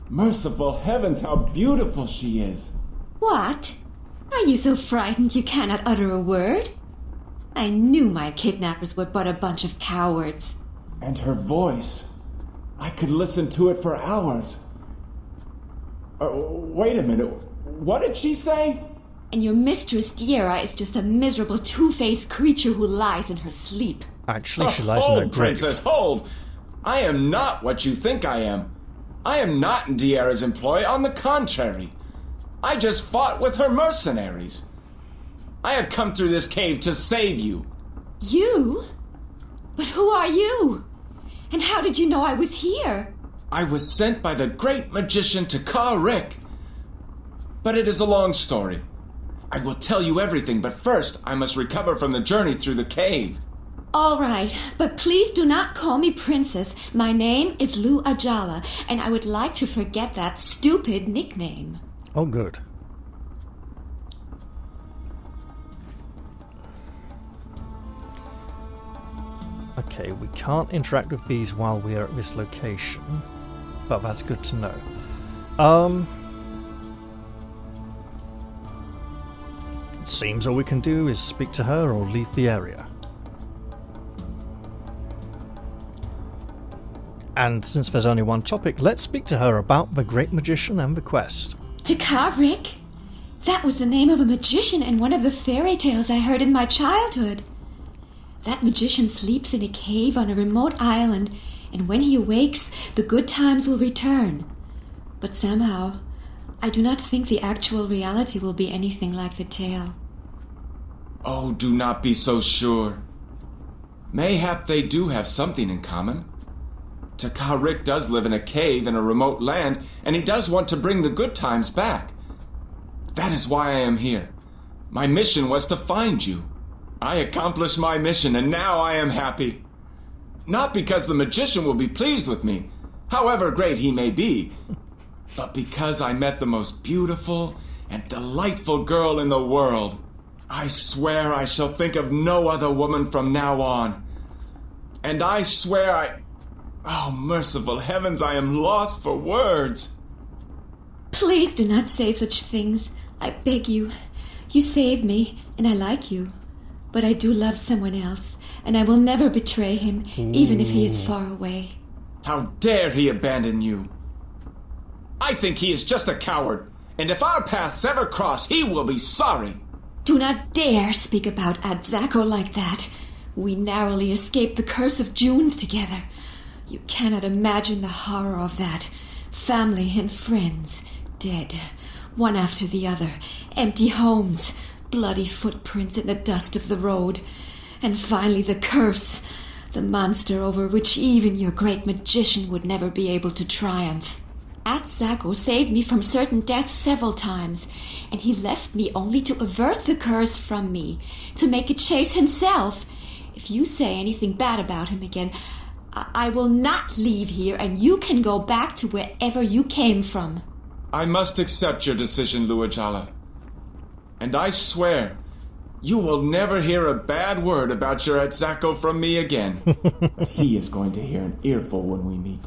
Merciful heavens, how beautiful she is. What? Are you so frightened you cannot utter a word? I knew my kidnappers were but a bunch of cowards. And her voice. I could listen to it for hours. Wait a minute. What did she say? And your mistress, Diera, is just a miserable two-faced creature who lies in her sleep. Actually, she lies in her Hold, grave. Princess, hold! I am not what you think I am. I am not in Diera's employ, on the contrary. I just fought with her mercenaries. I have come through this cave to save you. You? But who are you? And how did you know I was here? I was sent by the great magician to Rick. But it is a long story. I will tell you everything, but first I must recover from the journey through the cave. All right, but please do not call me Princess. My name is Lu Ajala, and I would like to forget that stupid nickname. Oh, good. Okay, we can't interact with these while we are at this location, but that's good to know. It seems all we can do is speak to her or leave the area. And since there's only one topic, let's speak to her about the Great Magician and the quest. Rick? That was the name of a magician in one of the fairy tales I heard in my childhood. That magician sleeps in a cave on a remote island, and when he awakes, the good times will return. But somehow, I do not think the actual reality will be anything like the tale. Oh, do not be so sure. Mayhap they do have something in common. Rick does live in a cave in a remote land, and he does want to bring the good times back. That is why I am here. My mission was to find you. I accomplished my mission, and now I am happy. Not because the magician will be pleased with me, however great he may be, but because I met the most beautiful and delightful girl in the world. I swear I shall think of no other woman from now on. And I swear Oh, merciful heavens, I am lost for words. Please do not say such things. I beg you. You saved me, and I like you. But I do love someone else, and I will never betray him, even if he is far away. How dare he abandon you? I think he is just a coward, and if our paths ever cross, he will be sorry. Do not dare speak about Adzako like that. We narrowly escaped the curse of Junes together. You cannot imagine the horror of that. Family and friends, dead, one after the other. Empty homes, bloody footprints in the dust of the road. And finally the curse, the monster over which even your great magician would never be able to triumph. Adzako saved me from certain death several times, and he left me only to avert the curse from me, to make it chase himself. If you say anything bad about him again, I will not leave here, and you can go back to wherever you came from. I must accept your decision, Luajala. And I swear, you will never hear a bad word about your Adzako from me again. He is going to hear an earful when we meet.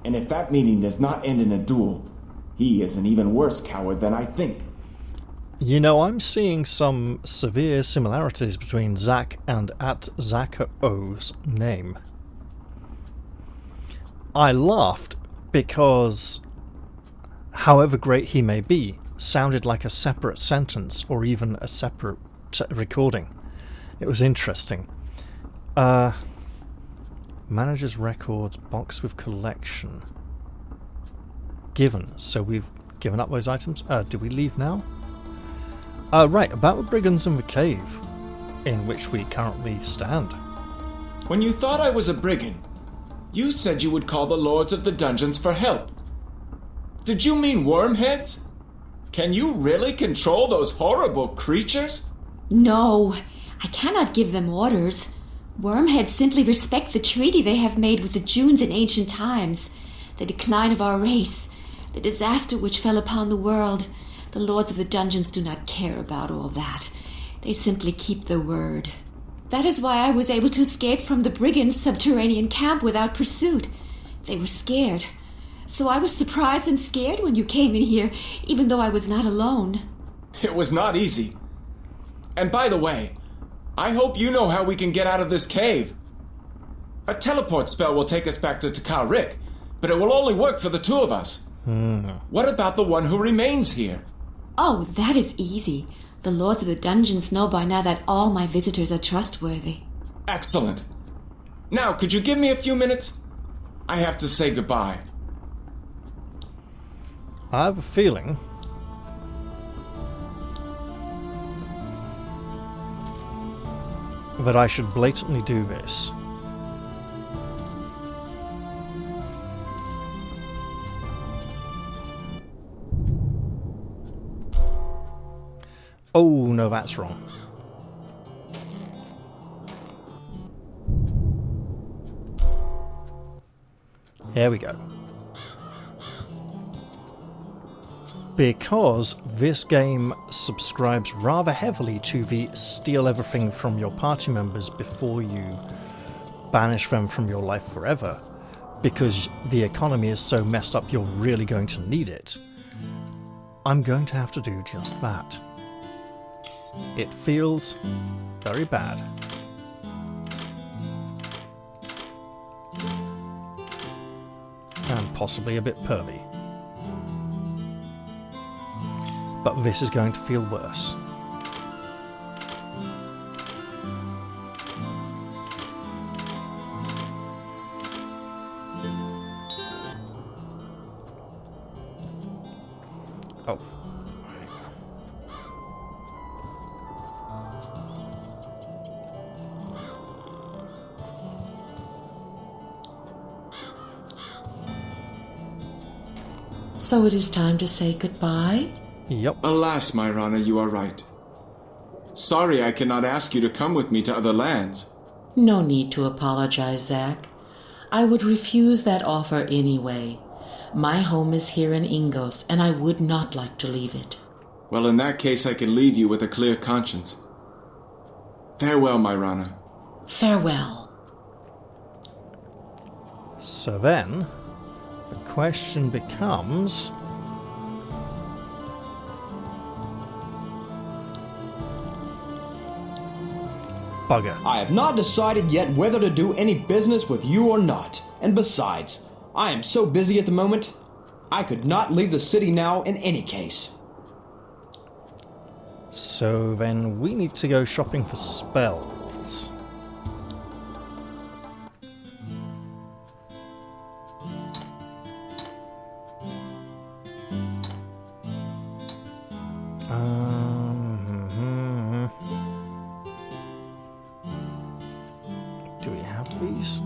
And if that meeting does not end in a duel, he is an even worse coward than I think. You know, I'm seeing some severe similarities between Zack and Atzako's name. I laughed because, however great he may be, sounded like a separate sentence or even a separate recording. It was interesting. Manager's records, box with collection. Given. So we've given up those items. Do we leave now? Right, about the brigands in the cave, in which we currently stand. When you thought I was a brigand, you said you would call the lords of the dungeons for help. Did you mean wormheads? Can you really control those horrible creatures? No, I cannot give them orders. Wormheads simply respect the treaty they have made with the Junes in ancient times. The decline of our race, the disaster which fell upon the world. The lords of the dungeons do not care about all that. They simply keep their word. That is why I was able to escape from the brigands' subterranean camp without pursuit. They were scared. So I was surprised and scared when you came in here, even though I was not alone. It was not easy. And by the way, I hope you know how we can get out of this cave. A teleport spell will take us back to Rick, but it will only work for the two of us. What about the one who remains here? Oh, that is easy. The lords of the dungeons know by now that all my visitors are trustworthy. Excellent. Now, could you give me a few minutes? I have to say goodbye. I have a feeling that I should blatantly do this. Oh, no, that's wrong. Here we go. Because this game subscribes rather heavily to the steal everything from your party members before you banish them from your life forever, because the economy is so messed up you're really going to need it, I'm going to have to do just that. It feels very bad. And possibly a bit pervy. But this is going to feel worse. Oh. So it is time to say goodbye? Yep. Alas, Myrana, you are right. Sorry I cannot ask you to come with me to other lands. No need to apologize, Zack. I would refuse that offer anyway. My home is here in Ingos, and I would not like to leave it. Well, in that case, I can leave you with a clear conscience. Farewell, Myrana. Farewell. So then, the question becomes... Bugger. I have not decided yet whether to do any business with you or not. And besides, I am so busy at the moment, I could not leave the city now in any case. So then we need to go shopping for spells. Do we have these?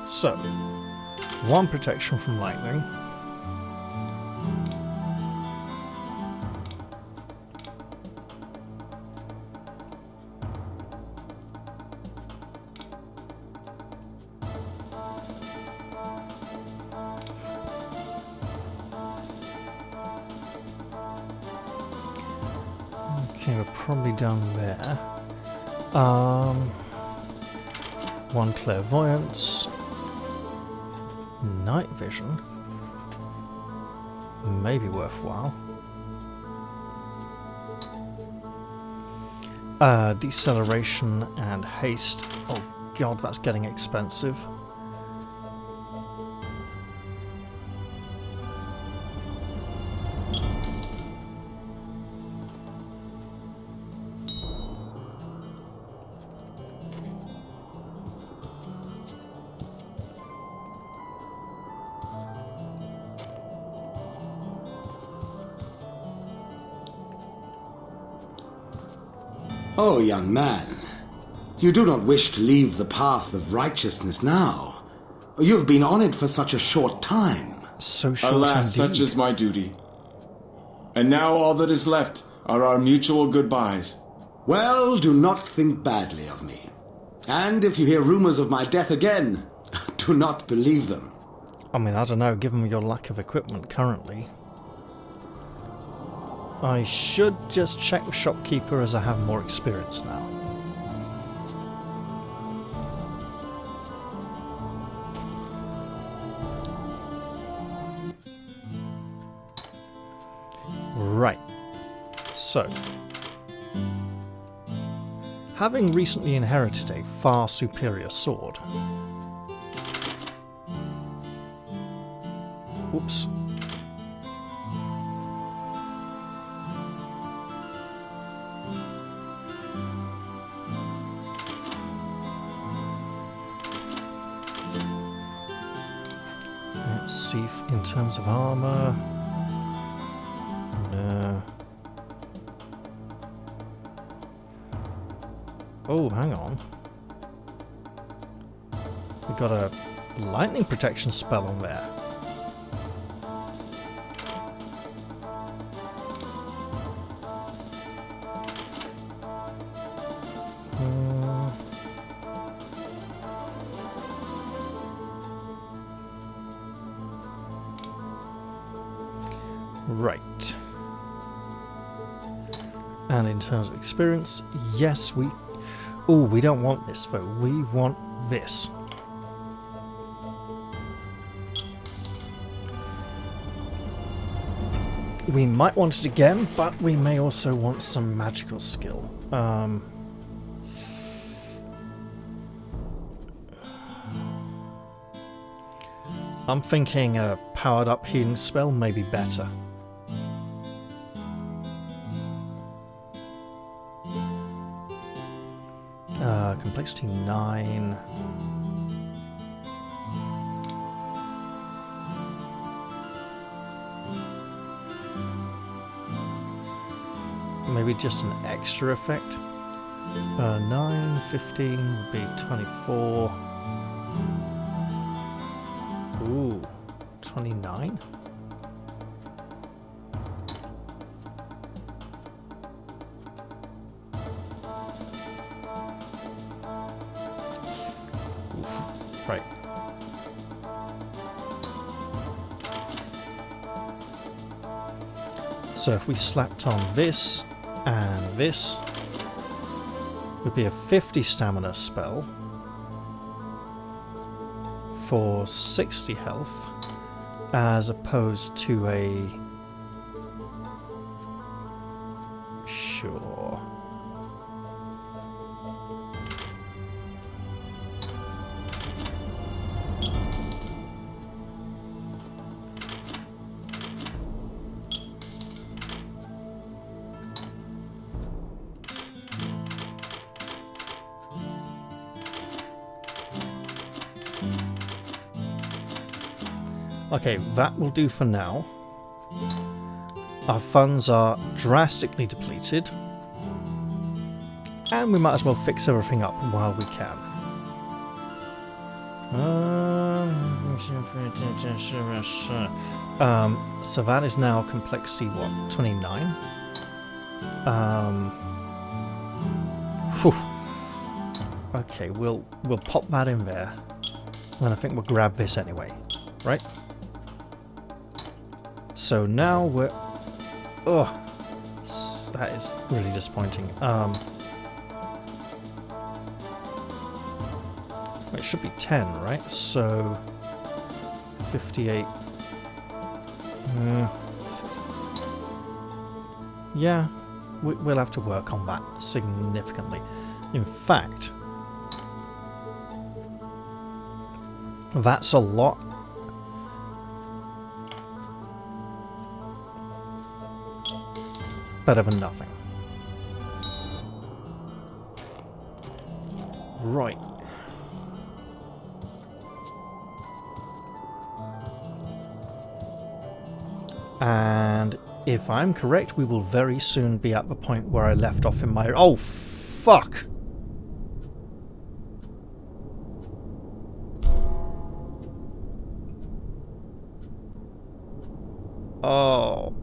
So, 1 protection from lightning. Okay, we're probably done there. 1 clairvoyance. Night vision. Maybe worthwhile. Deceleration and haste. Oh god, that's getting expensive. Oh, young man, you do not wish to leave the path of righteousness now. You have been on it for such a short time. So short Alas, indeed. such is my duty. And now all that is left are our mutual goodbyes. Well, do not think badly of me. And if you hear rumors of my death again, do not believe them. I mean, I don't know, given your lack of equipment currently. I should just check the shopkeeper as I have more experience now. Right. So. having recently inherited a far superior sword. Oops. Let's see if in terms of armor. No. Oh, hang on. We got a lightning protection spell on there. Right. And in terms of experience, yes, we... Oh, we don't want this, though. We want this. We might want it again, but we may also want some magical skill. I'm thinking a powered up healing spell may be better. Complexity 9. Maybe just an extra effect. 9, 15 would be 24. Ooh, 29? Right. So if we slapped on this and this, it would be a 50 stamina spell for 60 health, as opposed to a... Sure. Okay, that will do for now. Our funds are drastically depleted, and we might as well fix everything up while we can. So that is now complexity what? 29. Whew. Okay, we'll pop that in there, and I think we'll grab this anyway, right? So now we're... Oh, that is really disappointing. It should be 10, right? So 58. Yeah, we'll have to work on that significantly. In fact, that's a lot. Better than nothing. Right. And if I'm correct, we will very soon be at the point where I left off in my... Oh, fuck! Oh,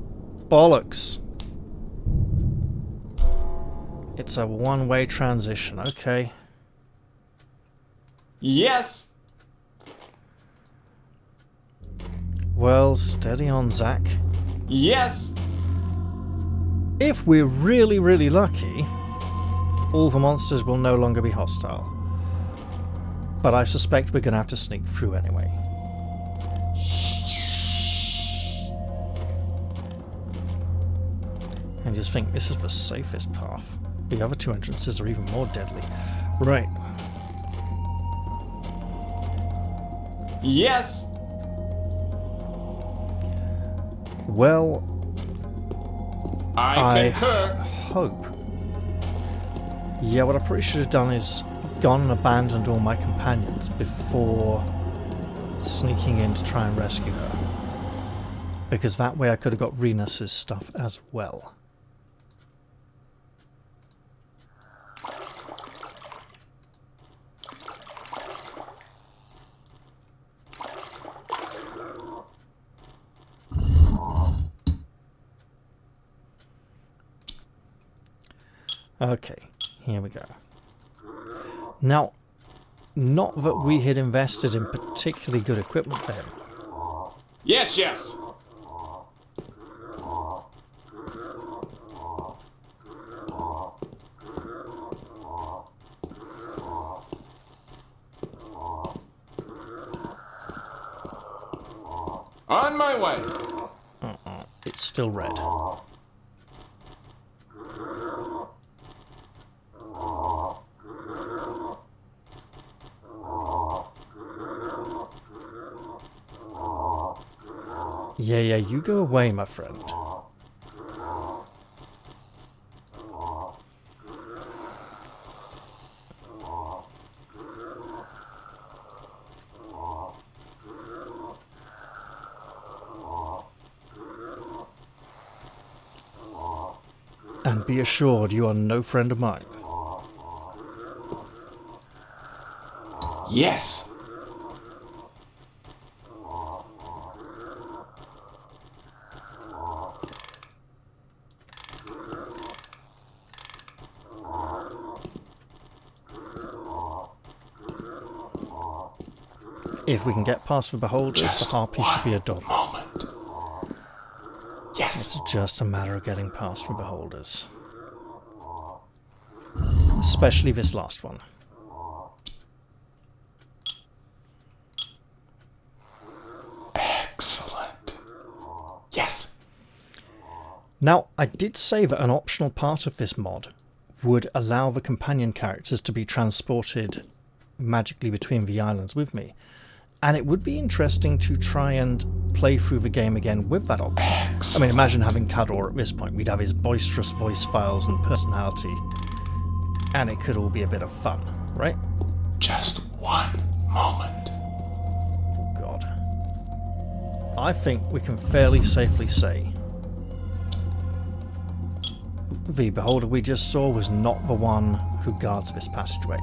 bollocks. It's a one-way transition, okay. Yes! Well, steady on, Zach. Yes! If we're really, really lucky, all the monsters will no longer be hostile. But I suspect we're going to have to sneak through anyway. And just think, this is the safest path. The other two entrances are even more deadly. Right. Yes! Well, I concur. hope. Yeah, what I probably should have done is gone and abandoned all my companions before sneaking in to try and rescue her. Because that way I could have got Renus's stuff as well. Okay, here we go. Now, not that we had invested in particularly good equipment for him. Yes, yes. On my way. It's still red. Yeah, you go away, my friend. And be assured you are no friend of mine. Yes. If we can get past the beholders, the harpy should be a dog. Moment. Yes. It's just a matter of getting past the beholders. Especially this last one. Excellent. Yes. Now, I did say that an optional part of this mod would allow the companion characters to be transported magically between the islands with me. And it would be interesting to try and play through the game again with that option. Excellent. I mean, imagine having Cador at this point. We'd have his boisterous voice files and personality. And it could all be a bit of fun, right? Just one moment. Oh, God. I think we can fairly safely say the beholder we just saw was not the one who guards this passageway.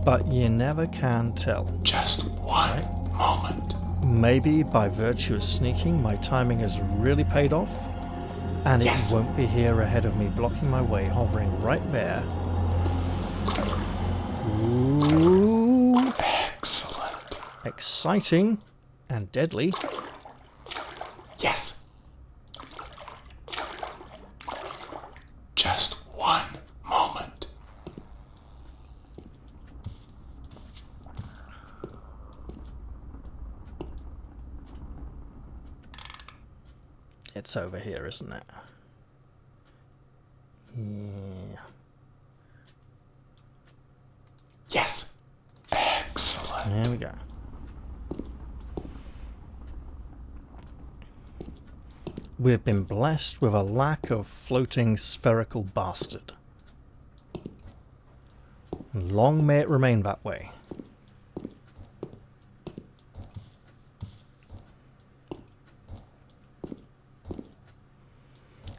But you never can tell. Just one moment. Maybe by virtue of sneaking, my timing has really paid off, and Yes. it won't be here ahead of me, blocking my way, hovering right there. Ooh, Excellent. exciting and deadly. Yes. Just one moment. It's over here, isn't it? Yeah. Yes. Excellent. There we go. We've been blessed with a lack of floating spherical bastard. Long may it remain that way.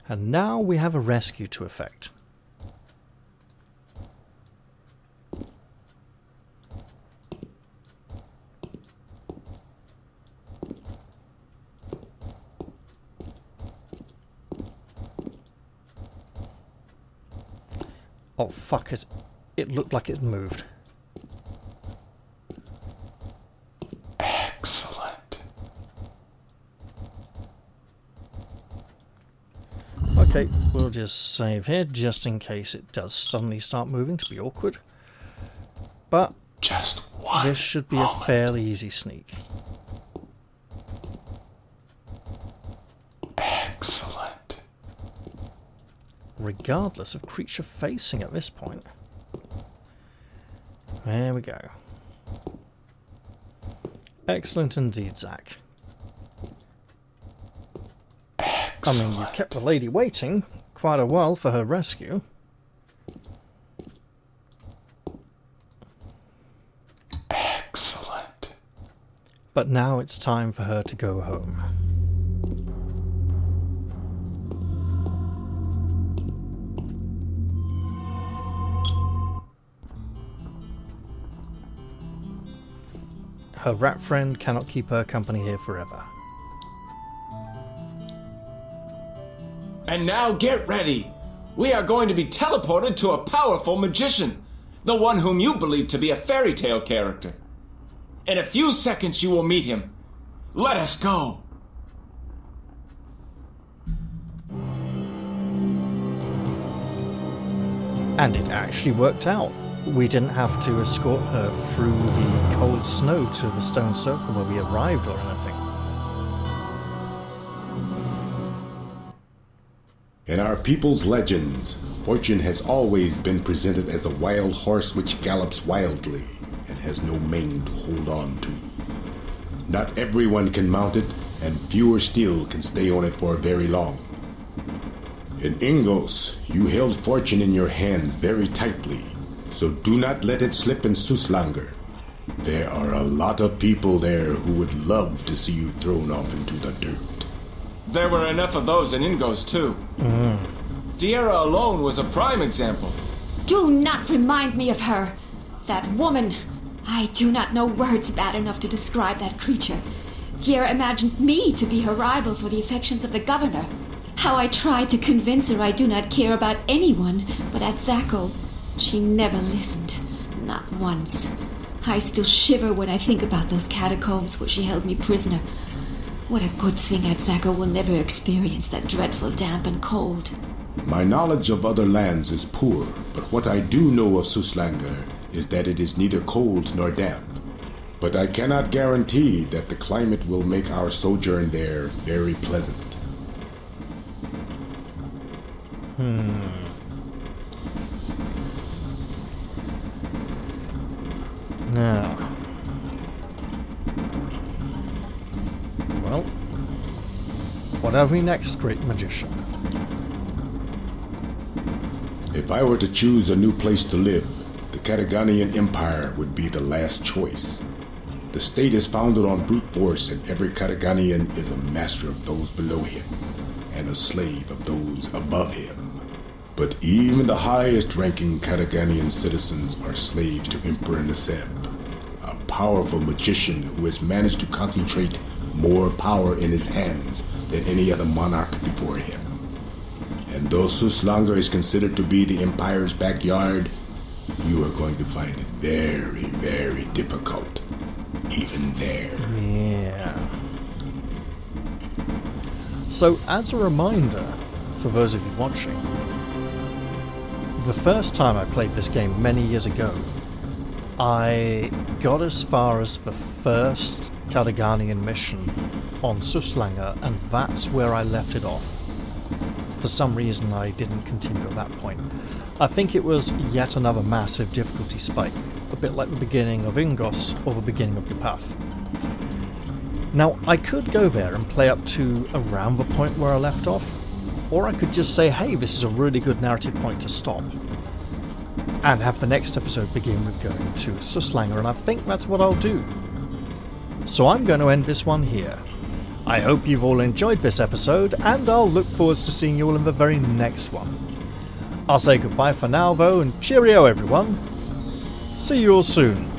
And now we have a rescue to effect. Oh fuck, it looked like it moved. Excellent. Okay, we'll just save here just in case it does suddenly start moving to be awkward. But Just one this should be moment. a fairly easy sneak. regardless of creature facing at this point. There we go. Excellent indeed, Zach. Excellent. I mean, you kept the lady waiting quite a while for her rescue. Excellent. But now it's time for her to go home. Her rat friend cannot keep her company here forever. And now get ready. We are going to be teleported to a powerful magician, the one whom you believe to be a fairy tale character. In a few seconds you will meet him. Let us go. And it actually worked out. We didn't have to escort her through the cold snow to the stone circle where we arrived or anything. In our people's legends, fortune has always been presented as a wild horse which gallops wildly and has no mane to hold on to. Not everyone can mount it, and fewer still can stay on it for very long. In Ingos, you held fortune in your hands very tightly, so do not let it slip in Suslanger. There are a lot of people there who would love to see you thrown off into the dirt. There were enough of those in Ingos, too. Diera alone was a prime example. Do not remind me of her. That woman. I do not know words bad enough to describe that creature. Diera imagined me to be her rival for the affections of the governor. How I tried to convince her I do not care about anyone but Atzako. She never listened. Not once. I still shiver when I think about those catacombs where she held me prisoner. What a good thing Atzako will never experience that dreadful damp and cold. My knowledge of other lands is poor, but what I do know of Suslanger is that it is neither cold nor damp. But I cannot guarantee that the climate will make our sojourn there very pleasant. Now. Well, what have we next, great magician? If I were to choose a new place to live, the Kataganian Empire would be the last choice. The state is founded on brute force, and every Kataganian is a master of those below him, and a slave of those above him. But even the highest-ranking Kataganian citizens are slaves to Emperor Naseb, a powerful magician who has managed to concentrate more power in his hands than any other monarch before him. And though Suslanger is considered to be the Empire's backyard, you are going to find it very, very difficult, even there. Yeah. So, as a reminder, for those of you watching, the first time I played this game many years ago, I got as far as the first Kataganian mission on Suslanger, and that's where I left it off. For some reason I didn't continue at that point. I think it was yet another massive difficulty spike, a bit like the beginning of Ingos or the beginning of the path. Now, I could go there and play up to around the point where I left off, or I could just say, hey, this is a really good narrative point to stop, and have the next episode begin with going to Suslanger, and I think that's what I'll do. So I'm going to end this one here. I hope you've all enjoyed this episode, and I'll look forward to seeing you all in the very next one. I'll say goodbye for now, though, and cheerio everyone. See you all soon.